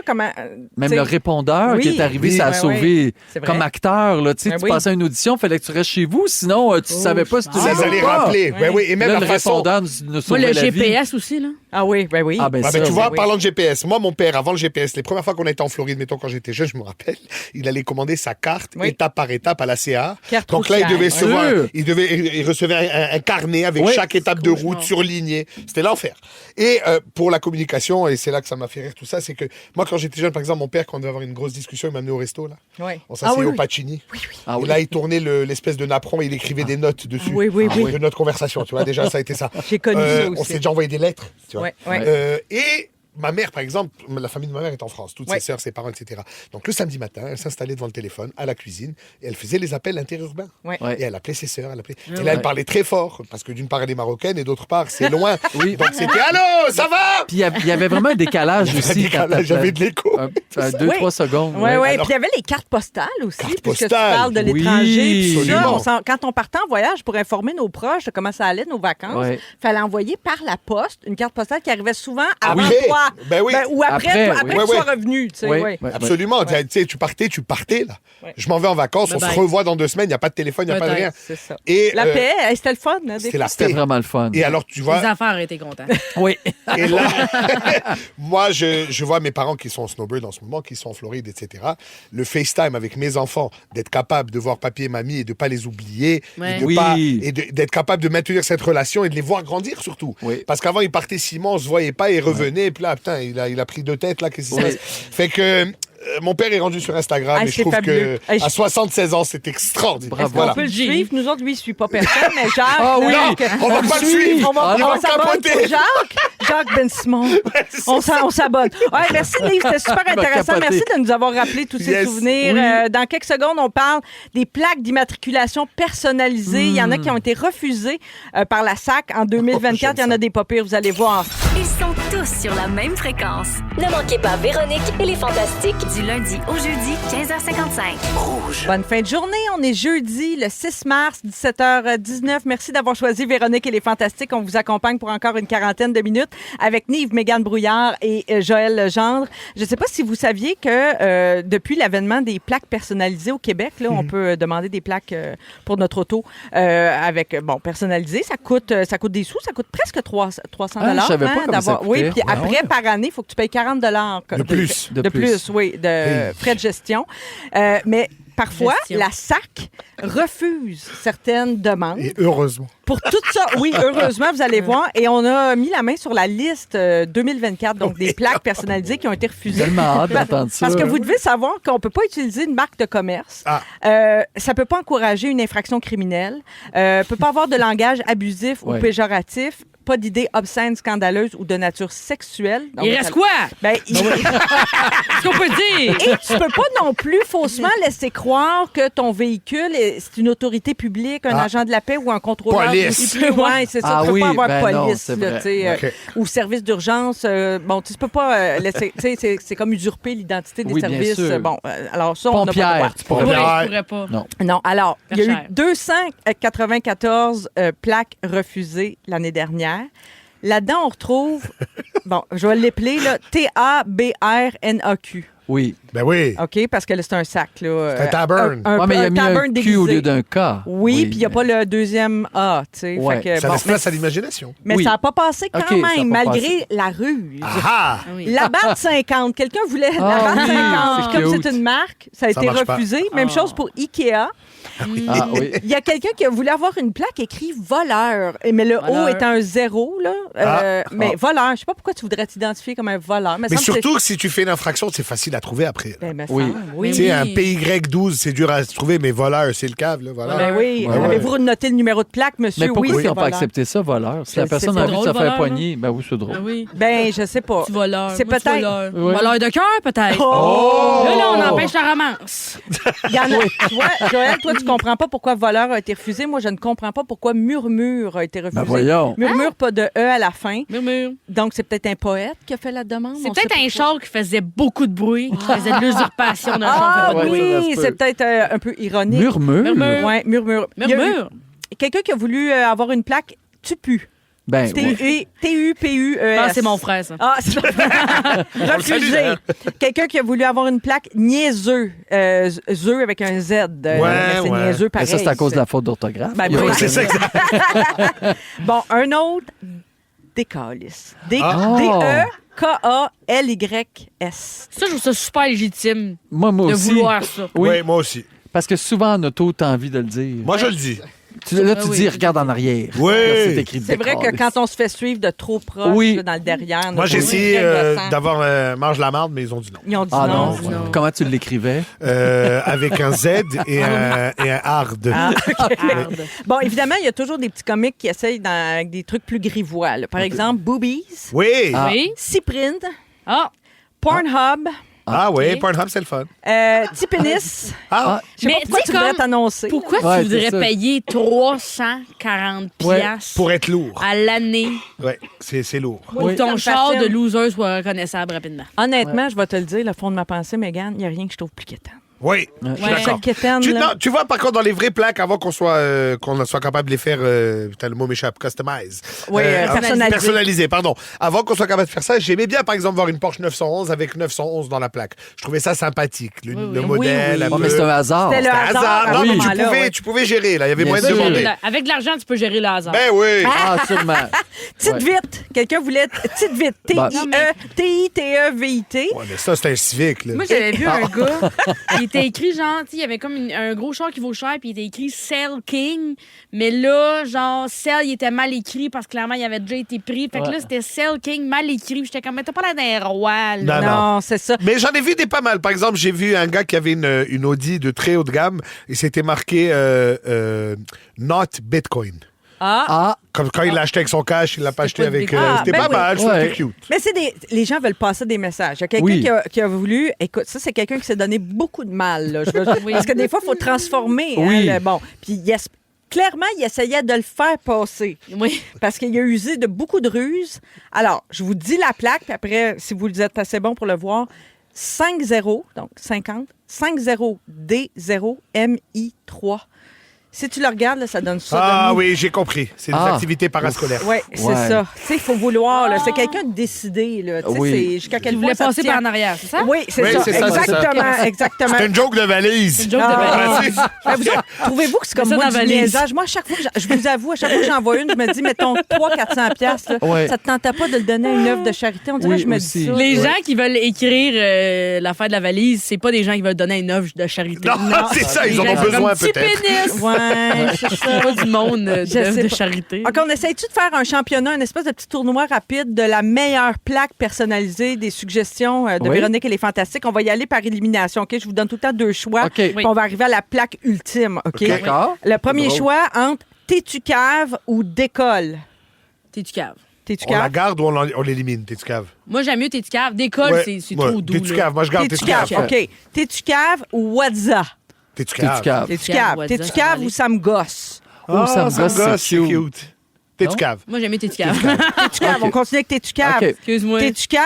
Même le répondeur qui est arrivé, ça a sauvé. Comme acteur, là, tu passais à une audition, il fallait que tu restes chez vous, sinon tu ne savais pas si tu allais rappeler. Et même le répondeur ne sauvait la vie. Le GPS aussi, là. Ah oui, oui. Tu vois, parlant de GPS, moi, mon père, avant le GPS, les premières fois qu'on était en Floride, mettons quand j'étais jeune, je me rappelle, il allait commander sa carte étape par étape à la CA. Donc là, il recevait un carnet avec chaque étape de route surlignée. C'était l'enfer. Et pour la communication, et c'est là que ça m'a fait rire tout ça, c'est que moi, quand j'étais jeune, par exemple, mon père, quand on devait avoir une grosse discussion, il m'a amené au resto, là. On s'asseyait au Pacini. Et là, il tournait l'espèce de napperon et il écrivait des notes dessus. De notre conversation, tu vois. Déjà, ça a été ça. J'ai connu ça aussi. On s'est déjà envoyé des lettres, tu vois. Et ma mère, par exemple, la famille de ma mère est en France. Toutes ses sœurs, ses parents, etc. Donc, le samedi matin, elle s'installait devant le téléphone, à la cuisine, et elle faisait les appels interurbains. Ouais. Et elle appelait ses sœurs. Et là, elle parlait très fort, parce que d'une part, elle est marocaine, et d'autre part, c'est loin. Donc, c'était « Allô, ça va? » Puis il y avait vraiment un décalage aussi. J'avais de l'écho. 2-3 secondes. Oui, oui. Alors- Puis il y avait les cartes postales aussi, puisque tu postales. parles de Oui, l'étranger. Puis ça, absolument. quand on partait en voyage pour informer nos proches de comment ça allait, nos vacances, Ouais. fallait envoyer par la poste une carte postale qui arrivait souvent avant Après. toi. Ben oui. Ou après Après, que oui. tu sois revenu. Tu sais, Oui. ouais. Ouais. Absolument. Tu sais, tu partais, là. Je m'en vais en vacances, on se revoit dans 2 semaines, il n'y a pas de téléphone, il n'y a pas de rien. C'est ça. Et, La paix, c'était le fun. Hein, des c'était fois. la C'était paix. vraiment le fun. Et alors, tu vois, Les enfants auraient été contents. Oui. et là, moi, je vois mes parents qui sont en snowbird en ce moment, qui sont en Floride, etc. Le FaceTime avec mes enfants, d'être capable de voir papy et mamie et de ne pas les oublier, Ouais. et de Oui. pas- et d'être capable de maintenir cette relation et de les voir grandir surtout. Oui. Parce qu'avant, ils partaient 6 mois, on se voyait pas, ils revenaient, et puis là, putain, il a pris 2 têtes, là, qu'est-ce qui se Oui. passe? Fait que mon père est rendu sur Instagram Ah, et je c'est trouve fabuleux. que à 76 ans, c'est extraordinaire. Bravo. Voilà. On peut le suivre. Nous autres, lui, il ne suit pas personne, mais Jacques. Ah oui. Jacques, On va pas le suivre. On va Il va s'abonne capoter. pour Jacques Ben Simon. On s'abonne. Ouais, merci, Nive. C'était super Il va intéressant. capoter. Merci de nous avoir rappelé tous ces Yes. souvenirs. Oui. Dans quelques secondes, on parle des plaques d'immatriculation personnalisées. Il y en a qui ont été refusées par la SAC en 2024. Il y en a des pas pires, vous allez voir. Ils sont tous sur la même fréquence. Ne manquez pas Véronique et les Fantastiques. Du lundi au jeudi, 15h55. Bonne fin de journée. On est jeudi, le 6 mars, 17h19. Merci d'avoir choisi Véronique et les Fantastiques. On vous accompagne pour encore une quarantaine de minutes avec Nive, Mégane Brouillard et Joël Legendre. Je ne sais pas si vous saviez que depuis l'avènement des plaques personnalisées au Québec, là, on peut demander des plaques pour notre auto personnalisées. Ça coûte des sous. Ça coûte presque 300 Ah, je savais pas comment ça Oui, coûtait. puis Ah, après, ouais. par année, il faut que tu payes 40 De plus. De De plus. plus, oui, de frais de gestion. Mais parfois, Gestion. la SAC refuse certaines demandes. Et heureusement. Pour tout ça, oui, heureusement, vous allez voir. Et on a mis la main sur la liste 2024, donc des plaques personnalisées qui ont été refusées. Tellement hâte d'entendre ça. Parce que vous devez savoir qu'on ne peut pas utiliser une marque de commerce. Ah. Ça ne peut pas encourager une infraction criminelle. Ne peut pas avoir de langage abusif ou Ouais. péjoratif. Pas d'idées obscènes, scandaleuses ou de nature sexuelle. Donc, Il reste quoi? Ben, Qu'est-ce qu'on peut dire? Et tu peux pas non plus faussement laisser croire que ton véhicule, c'est une autorité publique, un agent de la paix ou un contrôleur. Police. Ouais, c'est ça. Ah Tu peux oui, pas avoir ben non, police c'est là, vrai. tu sais, OK. ou service d'urgence. Bon, tu peux pas laisser. Tu sais, c'est comme usurper l'identité des Oui, bien services. sûr. Bon, alors ça, on n'a pas le droit. Pompière, tu pourrais Oui, pas. je pourrais pas. Non. Non, alors, il y a eu Cher. 294 plaques refusées l'année dernière. Là-dedans, on retrouve, bon, je vais l'épeler, là, TABRNAQ. Oui. Ben oui. OK, parce que là, c'est un sac. Là, C'est un tabern. Ouais, mais il a mis tabern un Q déguisé. au lieu d'un K. Oui, puis il n'y a pas le deuxième A, tu sais. Ouais. Fait que, Ça bon, laisse place à l'imagination. mais Oui. ça n'a pas passé quand OK, ça a même, pas malgré passé. la ruse. Ah! Oui. La barre 50. Quelqu'un voulait la Ah barre oui, 50. c'est Comme cute. c'est une marque, ça a Ça été marche pas. refusé. Même chose pour Ikea. Ah oui. Il y a quelqu'un qui a voulu avoir une plaque écrit voleur. Mais le Voleur. O est un 0, là. Mais voleur, je ne sais pas pourquoi tu voudrais t'identifier comme un voleur. Mais ça me semble surtout que si tu fais une infraction, c'est facile à trouver après. Ben, me Oui. semble, oui. Tu sais, un PY12, c'est dur à se trouver, mais voleur, c'est le cave, là, voilà. Ben oui. Ouais, ouais. Avez-vous noté le numéro de plaque, monsieur? Mais pourquoi oui, ils c'est n'ont pas voleur. accepté ça, voleur? Si Je la sais personne pas. a envie de se Drôle, faire voleur, poigner, ben oui, c'est drôle. Ah oui. Ben, je sais pas. Petit voleur. C'est Moi, petit peut-être- voleur. Ouais. Voleur de cœur, peut-être. Oh! Là, on empêche la romance. Il y en a. Tu vois, Joël, toi, tu comprends pas pourquoi voleur a été refusé. Moi, je ne comprends pas pourquoi murmure a été refusé. Ben voyons. Murmure, pas de E à la fin. Murmure. Donc, c'est peut-être un poète qui a fait la demande. C'est On sait peut-être pas un pourquoi. char qui faisait beaucoup de bruit, qui faisait de l'usurpation d'un char. Ah qui fait pas de bruit. ça oui, se peut. c'est peut-être un peu ironique. Murmure? Murmure. Ouais, murmure. Il y a eu Murmure. quelqu'un qui a voulu avoir une plaque Tu pues. Ben, ouais. T-U-P-U-E-S. Ah, c'est mon frère, ça. Ah, c'est refusé. salue, hein. Quelqu'un qui a voulu avoir une plaque niaiseux. Zeux avec un Z. Mais c'est ouais. niaiseux Mais pareil. ça, c'est à cause de la faute d'orthographe. Ben, Il y a oui, pas c'est de- ça, exact. Bon, un autre, décalice. Ah. D-E-K-A-L-Y-S. Ça, je trouve ça super légitime Moi de aussi. vouloir ça. Oui, Oui, moi aussi. parce que souvent en auto, t'as envie de le dire. Moi, je le dis. Là, tu Ah oui. dis, regarde en arrière. Oui. Là, c'est écrit C'est vrai que décalisse. quand on se fait suivre de trop proche Oui. là, dans le derrière, Moi, j'ai notre essayé très innocent, d'avoir mange la marde, mais ils ont dit non. Ils ont dit Ah non. non. Comment tu l'écrivais? Avec un Z et un hard. Ah, ok. Bon, évidemment, il y a toujours des petits comiques qui essayent avec des trucs plus grivois. là. Par exemple, Boobies, Oui. Ah. Oui. Cyprine, Ah! Pornhub. Ah oui, Pornhub, c'est le fun. Tipénis. Ah, je sais pas pourquoi tu voudrais t'annoncer. Pourquoi Ouais, tu c'est voudrais ça. payer 340 piastres pour être lourd. à l'année Oui, c'est lourd. pour que ton char de loser soit reconnaissable rapidement? Honnêtement, je vais te le dire, le fond de ma pensée, Mégane, il n'y a rien que je trouve plus quétaine. Oui, je suis d'accord. Cette quétaine, là. Non, tu vois, par contre, dans les vraies plaques, avant qu'on soit capable de les faire, putain, le mot m'échappe, customize. Oui, personnalisé. Personnalisé, pardon. Avant qu'on soit capable de faire ça, j'aimais bien, par exemple, voir une Porsche 911 avec 911 dans la plaque. Je trouvais ça sympathique. Le modèle, un Oh, peu. mais c'est un hasard. C'était le hasard. Non, à ce mais moment-là, tu pouvais gérer, là. Il y avait Bien moyen de sûr. demander. Avec de l'argent, tu peux gérer le hasard. Ben oui. Ah, sûrement. Petite Ouais. vite. Quelqu'un voulait petite vite. Bah. T-I-E-T-I-T-E-V-I-T. Ouais, mais ça, c'est un civique, là. Moi, j'avais vu un gars, il était écrit, genre, tu sais, il y avait comme un gros char qui vaut cher, puis il était écrit Sell King. Mais là, genre, Sell, il était mal écrit parce que clairement, il avait déjà été pris. Fait que là, c'était Sell King mal écrit. J'étais comme, mais t'as pas l'air d'un roi, là. Non, c'est ça. Mais j'en ai vu des pas mal. Par exemple, j'ai vu un gars qui avait une Audi de très haut de gamme et c'était marqué Not Bitcoin. Ah. Comme quand il l'a acheté avec son cash, il l'a pas acheté pas de avec. Bitcoin. C'était Ben pas oui. mal, c'était cute. Mais les gens veulent passer des messages. Il y a quelqu'un Oui. qui a voulu. Écoute, ça, c'est quelqu'un qui s'est donné beaucoup de mal. Là. Parce que des fois, il faut transformer. Oui. Bon. Puis, clairement, il essayait de le faire passer. Oui. Parce qu'il a usé de beaucoup de ruses. Alors, je vous dis la plaque, puis après, si vous êtes assez bon pour le voir, 50, donc 50, 50D0MI3. Si tu le regardes, là, ça donne ça. Ah de nous. oui, j'ai compris. C'est des activités parascolaires. Oui, c'est Ouais. ça. Tu sais, il faut vouloir. là. C'est quelqu'un de décidé. Là. Tu sais, Oui. c'est jusqu'à quel Tu point voulais ça passer tient. par en arrière, c'est ça? Oui, c'est Oui, ça. c'est ça, c'est ça. Exactement. Exactement. C'est une joke de valise. Une joke de valise. Ben, vous autres, trouvez-vous que c'est comme Mets ça moi dans du la valise. niaisage? Moi, à chaque fois que je vous avoue, à chaque fois que j'en vois une, je me dis, mettons 300-400 piastres, là, Ouais. ça te tentait pas de le donner à une œuvre de charité? On dirait Oui, que je me aussi. dis ça. Les gens qui veulent écrire l'affaire de la valise, c'est pas des gens qui veulent donner une œuvre de charité. Non, c'est ça, ils en Les ont gens besoin comme petit peut-être. pénis. Ouais, c'est ça. C'est pas du monde Je d'œuvre sais de pas. charité. OK, on essaye-tu de faire un championnat, un espèce de petit tournoi rapide de la meilleure plaque personnalisée des suggestions de Oui. Véronique et les Fantastiques? On va y aller par élimination, OK? Je vous donne tout le temps 2 choix. OK. Puis on va arriver à la plaque ultime, OK? D'accord. Le premier Drôle. choix entre T'es-tu cave ou Décolle? T'es-tu cave? T'es-tu On la cave? garde ou on l'élimine, t'es-tu cave? Moi, j'aime mieux t'es-tu cave. D'école, Ouais, c'est ouais. trop doux. T'es-tu là. cave? Moi, je garde T'es-tu t'es-tu cave? cave. OK. T'es-tu cave ou Wadza? T'es-tu T'es-tu cave? cave? T'es-tu Cave, cave? Wadza, T'es-tu ça va cave aller. ou ça me gosse? Oh, ça me gosse, c'est c'est cute. cute. T'es-tu Non? cave? Moi, j'aime mieux t'es-tu cave. T'es-tu cave? OK. On continue avec T'es-tu cave. OK. Excuse-moi. T'es-tu cave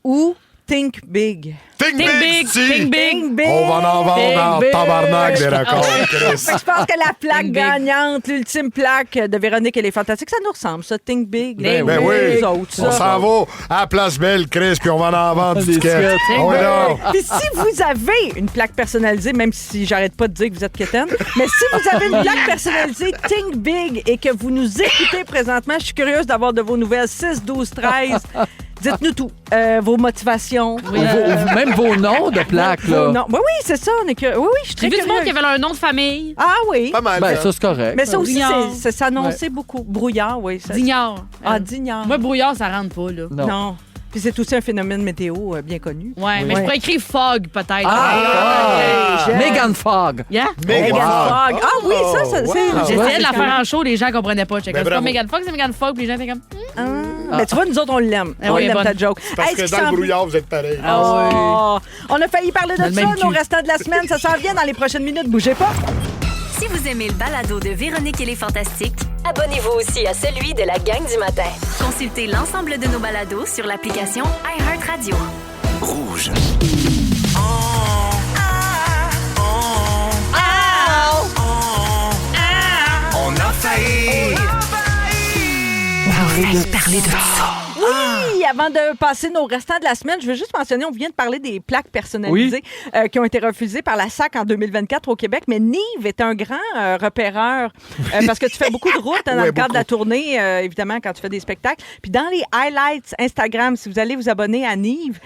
ou Think Big? Think Think big, big, si. think big. Think Big! On va en vendre en Big, tabarnak des big. records, Chris. Fait que je pense que la plaque Think big. gagnante, l'ultime plaque de Véronique et les Fantastiques, ça nous ressemble, ça. Think Big. Ben Ben oui, Les autres, ça. on s'en va à Place Belle, Chris, puis on va en vendre du Des ticket. tickets. On est là. Puis si vous avez une plaque personnalisée, même si j'arrête pas de dire que vous êtes quétaine, mais si vous avez une plaque personnalisée Think Big et que vous nous écoutez présentement, je suis curieuse d'avoir de vos nouvelles 6, 12, 13. Dites-nous tout. Vos motivations. Même vos noms de plaques, là. Non, oui, c'est ça. On est oui, oui, je suis J'ai très vu du monde qui curieuse. avait leur nom de famille. Ah oui. Pas mal. Ben, ça. ça, c'est correct. Mais ça aussi, Dignard. ça s'annonçait beaucoup. Brouillard, oui. Ça- Dignard. Ah, Dignard. Moi, brouillard, ça rentre pas, là. Non. Puis c'est aussi un phénomène météo bien connu. Ouais, mais je pourrais écrire fog, peut-être. Ah! j'aime. Megan Fogg. Yeah? Megan Megan Fogg. Fogg. Ah oui, ça, c'est... J'essayais de la faire en show, les gens comprenaient pas. J'étais Ben, comme, c'est pas bravo. Megan Fox, c'est Megan Fogg, puis les gens étaient comme, Mais tu vois, nous autres, on l'aime. Ah On oui, l'aime, bonne. ta joke. Parce Est-ce que qu'il dans le s'en- brouillard, vous êtes pareil. Oh! On a failli parler de Dans le ça, même nos cul. restants de la semaine. Ça s'en vient dans les prochaines minutes. Bougez pas. Si vous aimez le balado de Véronique et les Fantastiques, Abonnez-vous aussi à celui de la gang du matin. consultez l'ensemble de nos balados sur l'application iHeartRadio. Rouge. On a failli. Parler de ça. Oui, avant de passer nos restants de la semaine, je veux juste mentionner, on vient de parler des plaques personnalisées qui ont été refusées par la SAC en 2024 au Québec, mais Nive est un grand repéreur parce que tu fais beaucoup de routes dans Ouais, le cadre de la beaucoup. tournée, évidemment, quand tu fais des spectacles. Puis dans les highlights Instagram, si vous allez vous abonner à Nive,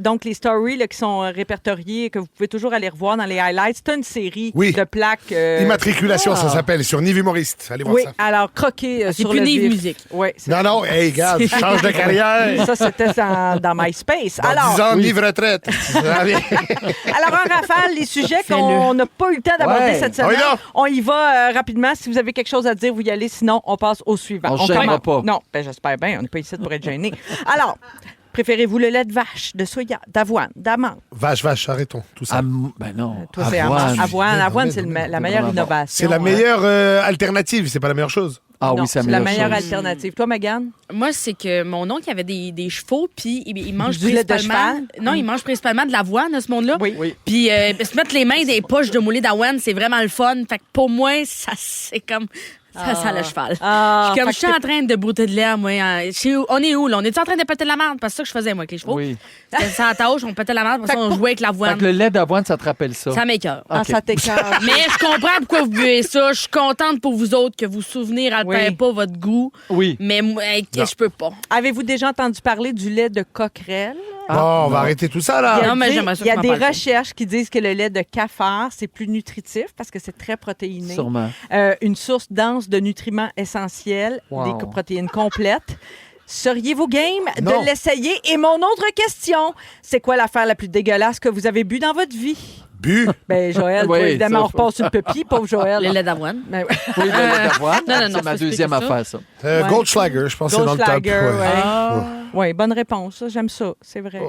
donc les stories là, qui sont répertoriées, que vous pouvez toujours aller revoir dans les highlights, c'est une série Oui. de plaques. Immatriculation, ça s'appelle, sur Nive Humoriste. Allez voir Oui, ça. alors croquer c'est sur plus le Nive vif. Musique. Oui, c'est Non, non, hey, regarde, change de carrière. ça, c'était dans MySpace. Dans 10 ans, Nive retraite. Alors, en rafale, les sujets qu'on n'a pas eu le temps d'aborder Ouais. cette semaine, Ah oui, là. on y va rapidement. Si vous avez quelque chose à dire, vous y allez. Sinon, on passe au suivant. On se gênera commence. pas. Non, ben, j'espère bien. On n'est pas ici pour être gênés. Alors, Préférez-vous le lait de vache, de soya, d'avoine, d'amande? Vache, arrêtons tout ça. Ben non. Toi, c'est avoine, c'est la meilleure innovation. C'est la meilleure alternative, c'est pas la meilleure chose. Ah non, oui, c'est la meilleure alternative. Toi, Megan? Moi, c'est que mon oncle avait des chevaux, puis il mange Du lait de principalement... cheval? Non, il mange principalement de l'avoine, ce monde-là. Oui. Puis se mettre les mains des poches de moulée d'avoine, c'est vraiment le fun. Fait que pour moi, ça, c'est comme... Ça sent le cheval. Je suis en train de brouter de l'air, moi. On est où, là? On est en train de péter de la merde? Parce que c'est ça que je faisais, moi, avec les chevaux. Oui. C'était ça à tâche, on pétait de la merde, parce qu'on jouait avec l'avoine. Fait que le lait d'avoine, ça te rappelle ça? Ça m'écoeure. Ah, ça t'écoeure. Mais je comprends pourquoi vous buvez ça. Je suis contente pour vous autres que vous souvenir altère pas votre goût. Oui. Mais moi, je peux pas. Avez-vous déjà entendu parler du lait de coquerelle? Bon, on va arrêter tout ça, là. Il y a des recherches qui disent que le lait de cafard, c'est plus nutritif parce que c'est très protéiné. Sûrement. Une source dense de nutriments essentiels, des protéines complètes. Seriez-vous game de l'essayer? Et mon autre question, c'est quoi l'affaire la plus dégueulasse que vous avez bu dans votre vie? Ben, Joël, toi, évidemment, on repasse sur le pépi, pauvre Joël. Le lait d'avoine. Ben, oui, le lait d'avoine. Non, c'est ma deuxième affaire, ça. Goldschlager, je pense que c'est dans le top. Oui, bonne réponse. Ça, j'aime ça, c'est vrai.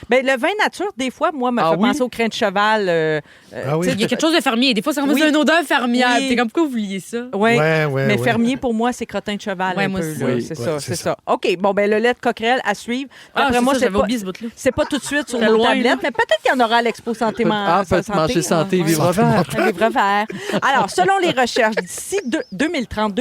Ben, le vin nature, des fois, moi, me fait penser au crin de cheval. Il y a quelque chose de fermier. Des fois, c'est comme une odeur fermière. T'es comme, pourquoi vous vouliez ça? Oui, mais fermier, pour moi, c'est crottin de cheval un moi peu. aussi. C'est ça. OK, bon, ben le lait de coquerelle à suivre. Après moi, j'avais oublié ce bout-là. C'est pas tout de suite sur nos tablettes, mais peut-être qu'il y en aura à l'Expo Santé. Manger santé, vivre vert. Vivre vert. Alors, selon les recherches, d'ici 2030,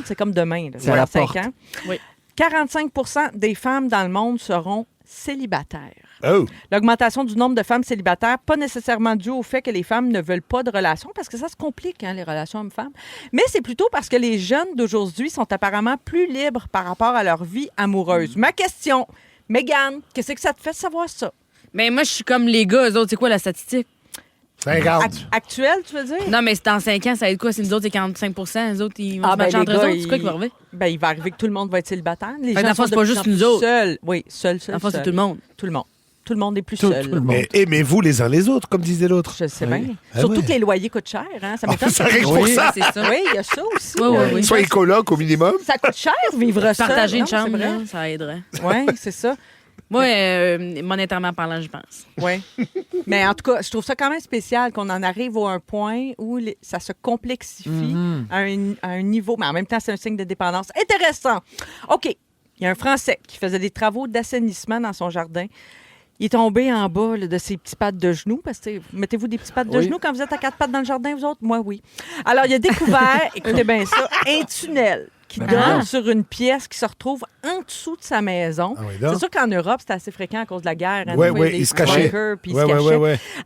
c'est comme demain. C'est à la 5 porte. ans. Oui. 45% des femmes dans le monde seront célibataires. Oh. L'augmentation du nombre de femmes célibataires, pas nécessairement due au fait que les femmes ne veulent pas de relations, parce que ça se complique, les relations hommes-femmes, mais c'est plutôt parce que les jeunes d'aujourd'hui sont apparemment plus libres par rapport à leur vie amoureuse. Ma question, Mégane, qu'est-ce que ça te fait savoir ça? Mais moi, je suis comme les gars, eux autres, c'est quoi la statistique? 50. Actuel, tu veux dire? Non, mais c'est dans 5 ans, ça va être quoi? C'est nous autres, c'est 45 les autres, ils vont se matcher entre eux autres. C'est quoi qui va arriver? Ben, il va arriver que tout le monde va être célibataire. Les gens sont c'est pas juste nous autres. Seuls. Oui, seuls. En fait, c'est tout le monde. Tout le monde. Tout le monde est plus seul. Mais aimez-vous les uns les autres, comme disait l'autre. Je sais bien. Surtout que les loyers coûtent cher. Hein? Ça m'étonne. Ça règle pour ça. Oui, il y a ça aussi. Oui. Soit écologue au minimum. Ça coûte cher vivre seul. Partager une chambre, là, ça aiderait. Oui, c'est ça. Moi, monétairement parlant, je pense. Oui. Mais en tout cas, je trouve ça quand même spécial qu'on en arrive à un point où ça se complexifie à un niveau. Mais en même temps, c'est un signe de dépendance intéressant. OK. Il y a un Français qui faisait des travaux d'assainissement dans son jardin. Il est tombé en bas là, de ses petits pattes de genoux. Parce que mettez-vous des petits pattes de genoux quand vous êtes à 4 pattes dans le jardin, vous autres? Moi, oui. Alors, il a découvert, écoutez bien ça, un tunnel qui donne sur une pièce qui se retrouve en dessous de sa maison. C'est sûr qu'en Europe, c'était assez fréquent à cause de la guerre. Oui, il se cachait.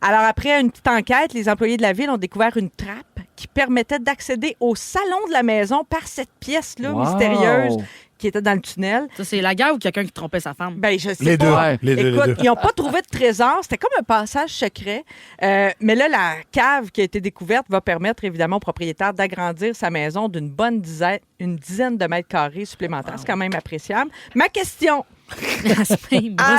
Alors, après une petite enquête, les employés de la ville ont découvert une trappe qui permettait d'accéder au salon de la maison par cette pièce-là mystérieuse qui était dans le tunnel. Ça, c'est la guerre ou quelqu'un qui trompait sa femme? Ben, je sais les pas. Deux. Écoute, ils n'ont pas trouvé de trésor. C'était comme un passage secret. Mais là, la cave qui a été découverte va permettre, évidemment, au propriétaire d'agrandir sa maison d'une bonne dizaine de mètres carrés supplémentaires. C'est quand même appréciable. Ma question...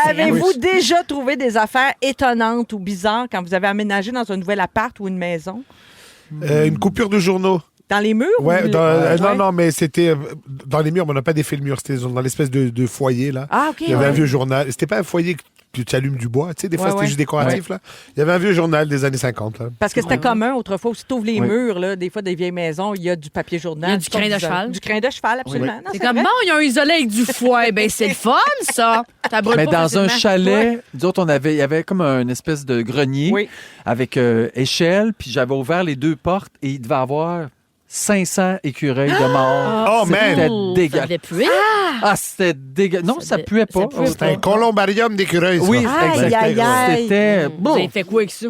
Avez-vous déjà trouvé des affaires étonnantes ou bizarres quand vous avez aménagé dans un nouvel appart ou une maison? Une coupure de journaux. Dans les murs? Non, mais c'était dans les murs, mais on n'a pas défait le mur. C'était dans l'espèce de foyer, là. Ah, OK. Il y avait un vieux journal. C'était pas un foyer que tu allumes du bois. Tu sais, des fois, c'était juste décoratif, là. Il y avait un vieux journal des années 50, là. Parce que c'était commun autrefois. Si tu ouvres les murs, là, des fois, des vieilles maisons, il y a du papier journal. Il y a du crin de cheval. Du crin de cheval, absolument. C'est comme, bon, ils ont isolé avec du foie. Ben, c'est le fun, ça. Ça brûle mais pas dans facilement. un chalet, d'autres, il y avait comme une espèce de grenier avec échelle, puis j'avais ouvert les deux portes et il devait avoir 500 écureuils de mort. Oh, man! C'était dégueulasse. Ça devait puer. C'était dégueulasse. Non, ça puait pas. C'était un columbarium d'écureuils. Oui, exactement. C'était... Vous avez fait quoi avec ça?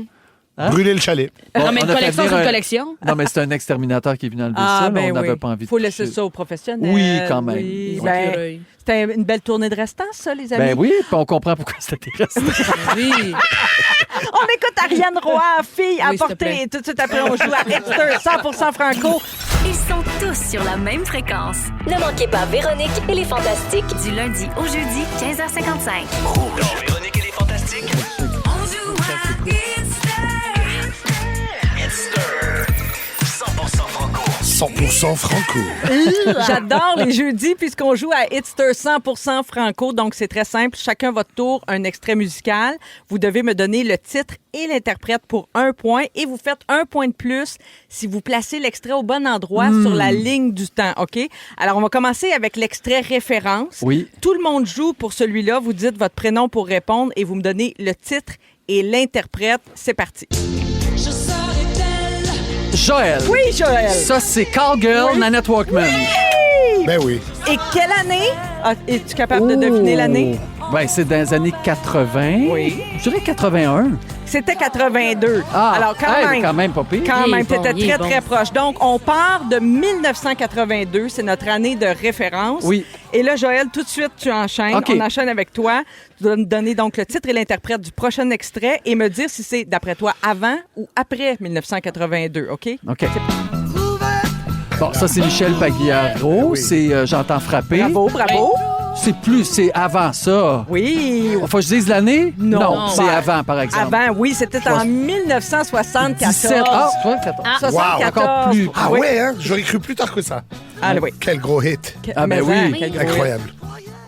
Brûler le chalet. Non, mais une collection, c'est une collection. Non, mais c'est un exterminateur qui est venu enlever ça. Ben on n'avait pas envie de faut laisser ça aux professionnels. Oui, quand même. Oui, c'était une belle tournée de restants, ça, les amis. Ben oui, puis on comprend pourquoi c'était resté. Oui. On écoute Ariane Roy, fille à porter. Et tout de suite après, on joue à Hipster 100% franco. Ils sont tous sur la même fréquence. Ne manquez pas Véronique et les Fantastiques. Du lundi au jeudi, 15h55. Véronique et les Fantastiques. On joue à Hipster. Hipster. 100% franco. 100% franco. J'adore les jeudis puisqu'on joue à Hitster 100% franco. Donc, c'est très simple. Chacun votre tour, un extrait musical. Vous devez me donner le titre et l'interprète pour 1 point. Et vous faites 1 point de plus si vous placez l'extrait au bon endroit sur la ligne du temps. OK? Alors, on va commencer avec l'extrait référence. Oui. Tout le monde joue pour celui-là. Vous dites votre prénom pour répondre et vous me donnez le titre et l'interprète. C'est parti. Joël. Oui, Joël. Ça, c'est Cowgirl, Nanette Walkman. Ben oui. Et quelle année? Es-tu capable de deviner l'année? Ben, c'est dans les années 80. Oui. Je dirais 81. C'était 82. Ah, Alors, quand même pas pire. Quand même, bon, t'étais il est très proche. Donc, on part de 1982. C'est notre année de référence. Oui. Et là, Joël, tout de suite, tu enchaînes. OK. On enchaîne avec toi. Tu dois me donner donc le titre et l'interprète du prochain extrait et me dire si c'est, d'après toi, avant ou après 1982. OK? OK. Bon, ça, c'est Michel Pagliaro. C'est J'entends frapper. Bravo. C'est avant ça. Oui. Faut que je dise l'année? Non. c'est avant, par exemple. Avant, oui, c'était en 1974. 17. Ah, 74. 74. Encore plus. Ah ouais, hein? J'aurais cru plus tard que ça. Ah oui. Quel gros hit. Ah, ben Mais oui. quel gros Incroyable.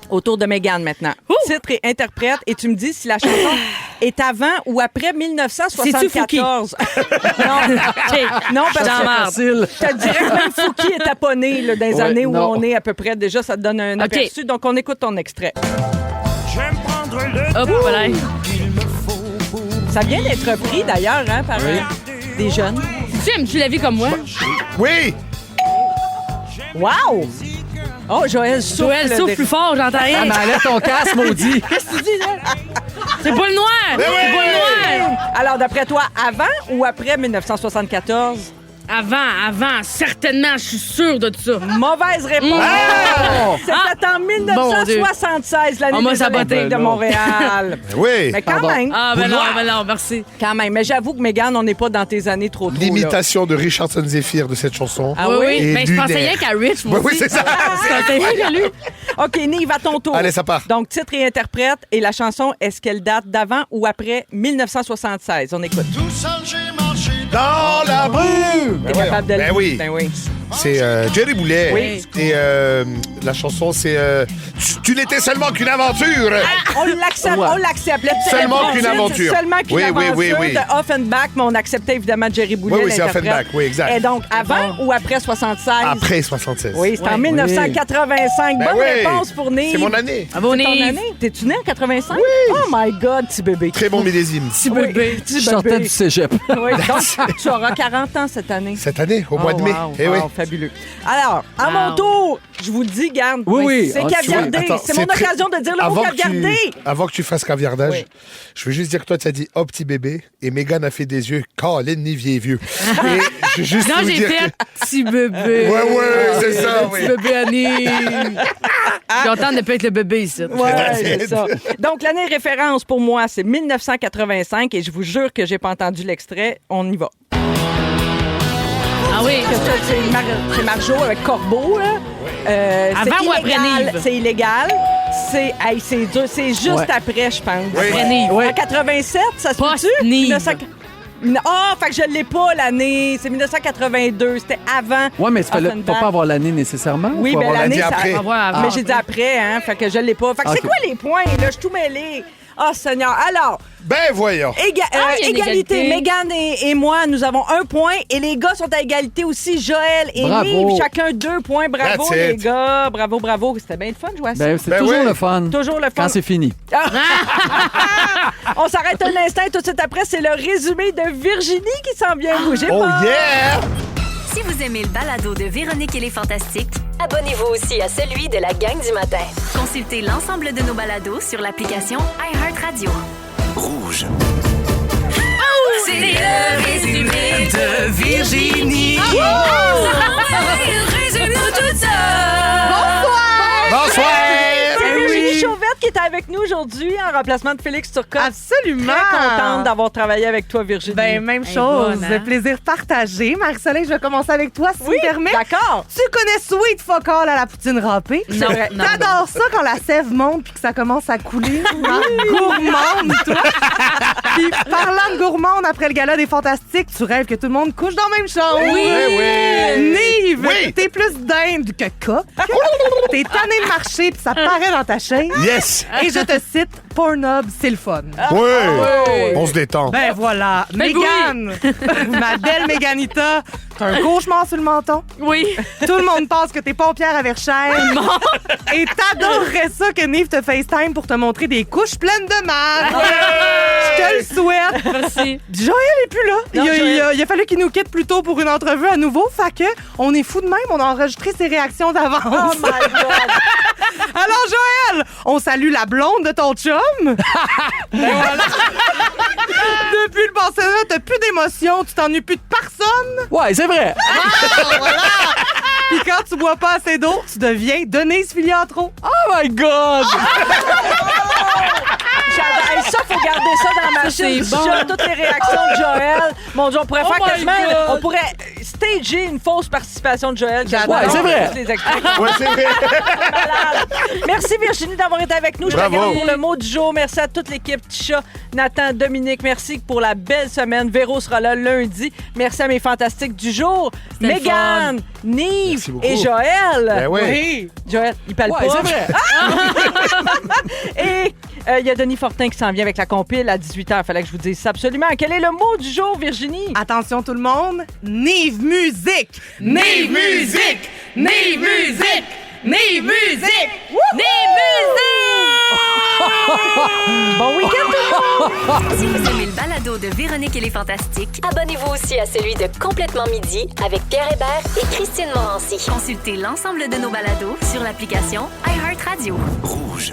Autour de Mégane maintenant. Titre et interprète, et tu me dis si la chanson est avant ou après 1974. Non, parce que je te dirais que même Fouki est taponné là, dans les années où on est à peu près. Déjà, ça te donne un aperçu. Donc, on écoute ton extrait. Hop, voilà. Ça vient d'être repris, d'ailleurs, hein, par des jeunes. Tu la vie comme moi? Oui! Wow! Oh, Joël souffle. Joël souffle plus fort, j'entends rien. Ah, mais enlève ton casque, maudit. Qu'est-ce que tu dis, là? C'est pas le noir! C'est pas le noir! Alors, d'après toi, avant ou après 1974? Avant, certainement, je suis sûre de ça. Mauvaise réponse. C'était en 1976, l'année des Olympiques de Montréal. Oui. Mais quand même. Ah, ben non, merci. Quand même. Mais j'avoue que, Mégane, on n'est pas dans tes années trop. L'imitation de Richardson Zephyr de cette chanson. Ah oui? Et Mais je pensais rien qu'à Rich, moi Oui, aussi. c'est ça. Je pensais rien qu'à lui. OK, Nive, à ton tour. Allez, ça part. Donc, titre et interprète. Et la chanson, est-ce qu'elle date d'avant ou après 1976? On écoute. Dans la rue! T'es capable de le Ben dire? oui. Ben oui. C'est Jerry Boulet. Oui. Et la chanson, c'est Tu n'étais seulement qu'une aventure. On l'accepte. Ouais. On l'accepte. Seulement qu'une aventure. Seulement qu'une Oui, aventure oui. de Offenbach, mais on acceptait évidemment Jerry Boulet. Oui, c'est l'interprète. Offenbach, oui, exact. Et donc, avant ou après 76? Après 76. Oui, c'est en 1985. Ben Bonne oui. réponse pour Nive. C'est mon année. Bravo, C'est ton Nive. année? T'es-tu né en 85? Oui. Oh my God, petit bébé. Très bon millésime. Petit bébé. Je sortais du cégep. Oui, donc, tu auras 40 ans cette année. Cette année, au mois de mai. Wow, Eh oui. wow, fabuleux. Alors, à mon tour, je vous le dis, garde. Oui. C'est Ah, caviardé. Attends, C'est mon très- occasion de dire le mot caviardé. Avant que tu fasses caviardage, Oui. je veux juste dire que toi, tu as dit « Oh, petit bébé » et Mégane a fait des yeux « Colin, ni vieux. » Et je veux juste Non, vous j'ai dire fait que... petit bébé. Ouais, c'est ça, Le oui. petit bébé Annie. Je suis contente de pas être le bébé ici. Ouais, c'est ça. Donc, l'année référence pour moi, c'est 1985 et je vous jure que j'ai pas entendu l'extrait. On y va. Ah oui. C'est Marjo avec Corbeau, là. Avant c'est ou après illégal. Nive? C'est illégal. C'est dur. C'est juste Ouais. après, je pense. Oui. Après Nive. En 87, ça se Post peut-tu? Nive. Fait que je l'ai pas, l'année. C'est 1982. C'était avant. Ouais, mais il ne faut Offenbach. pas avoir l'année nécessairement. Oui, Faut mais avoir l'année, dit ça... après. On va voir avant. Mais j'ai dit après, hein. Fait que je l'ai pas. Fait que c'est Ok. quoi les points, là? Je suis tout mêlée. Ah, Seigneur. Alors, Ben voyons. il y a une égalité. égalité. Mégane et moi, nous avons 1 point. Et les gars sont à égalité aussi. Joël et Bravo. Nive, chacun 2 points. Bravo, That's les it. gars. Bravo, bravo. C'était bien le fun de jouer à ça. Ben, c'est Ben toujours oui. le fun. Toujours le fun. Quand c'est fini. On s'arrête un instant et tout de suite après, c'est le résumé de Virginie qui s'en vient. Bougez Oh pas. yeah! Si vous aimez le balado de Véronique et les Fantastiques, Abonnez-vous aussi à celui de la gang du matin. consultez l'ensemble de nos balados sur l'application iHeartRadio. Rouge. C'est le résumé de Virginie. Résume-nous tout ça. Bonsoir! C'est Virginie Chauvette qui est avec nous aujourd'hui en remplacement de Félix Turcotte. Absolument. Très contente d'avoir travaillé avec toi, Virginie. Ben, même Elle est chose. bonne, hein? Plaisir partagé. Marie-Soleil, je vais commencer avec toi, si Oui, tu me permets. d'accord. Tu connais Sweet Fuck All à la poutine râpée? Non, vrai. non. T'adores ça quand la sève monte puis que ça commence à couler? Gourmande, toi. Puis, parlant de gourmande, après le gala des Fantastiques, tu rêves que tout le monde couche dans la même chambre. Oui. Nive, Oui. t'es plus dinde que coq. T'es tanné de marcher, puis ça paraît dans ta chaise. Yes. Et je te cite, Pornhub, c'est le fun. Oui. On se détend. Ben voilà, Mégane, ma belle Méganita, t'as un cauchemar sur le menton. Oui. Tout le monde pense que t'es pompière à Verchères. Et t'adorerais ça que Nive te FaceTime pour te montrer des couches pleines de mal. Je te le souhaite. Merci. Joël est plus là. Il a fallu qu'il nous quitte plus tôt pour une entrevue à nouveau. Fait que on est fous de même. On a enregistré ses réactions d'avance. Oh my God! Alors, Joël, on salue la blonde de ton chum. Ben voilà. Depuis le pensionnat, t'as plus d'émotion, tu t'ennuies plus de personne. Ouais, c'est vrai. Voilà. Puis quand tu bois pas assez d'eau, tu deviens Denise Filiatro. Oh my God! J'adore. Hey, ça, faut garder ça dans ma machine. c'est bon. Toutes les réactions de Joël. Mon Dieu, on pourrait Oh faire my quasiment... God. On pourrait stager une fausse participation de Joël. J'adore. Ouais, c'est vrai. Tous les extraits. Ouais, c'est vrai. Malade. Merci Virginie d'avoir été avec nous. Je te Bravo. regarde pour le mot du jour. Merci à toute l'équipe Tisha, Nathan, Dominique. Merci pour la belle semaine. Véro sera là lundi. Merci à mes fantastiques du jour. C'était Mégane, Nive Merci beaucoup. et Joël. Ben oui. Joël, il parle Ouais, pas. c'est vrai. Et il y a Denis Fortin qui s'en vient avec la compile à 18h. Fallait que je vous dise ça absolument. Quel est le mot du jour, Virginie? Attention tout le monde, Nive musique. Nive musique! Nive musique! Nive musique! Nive musique! Bon week-end tout le monde! Si vous aimez le balado de Véronique et les Fantastiques, Abonnez-vous aussi à celui de Complètement Midi avec Pierre Hébert et Christine Morancy. consultez l'ensemble de nos balados sur l'application iHeartRadio. Rouge.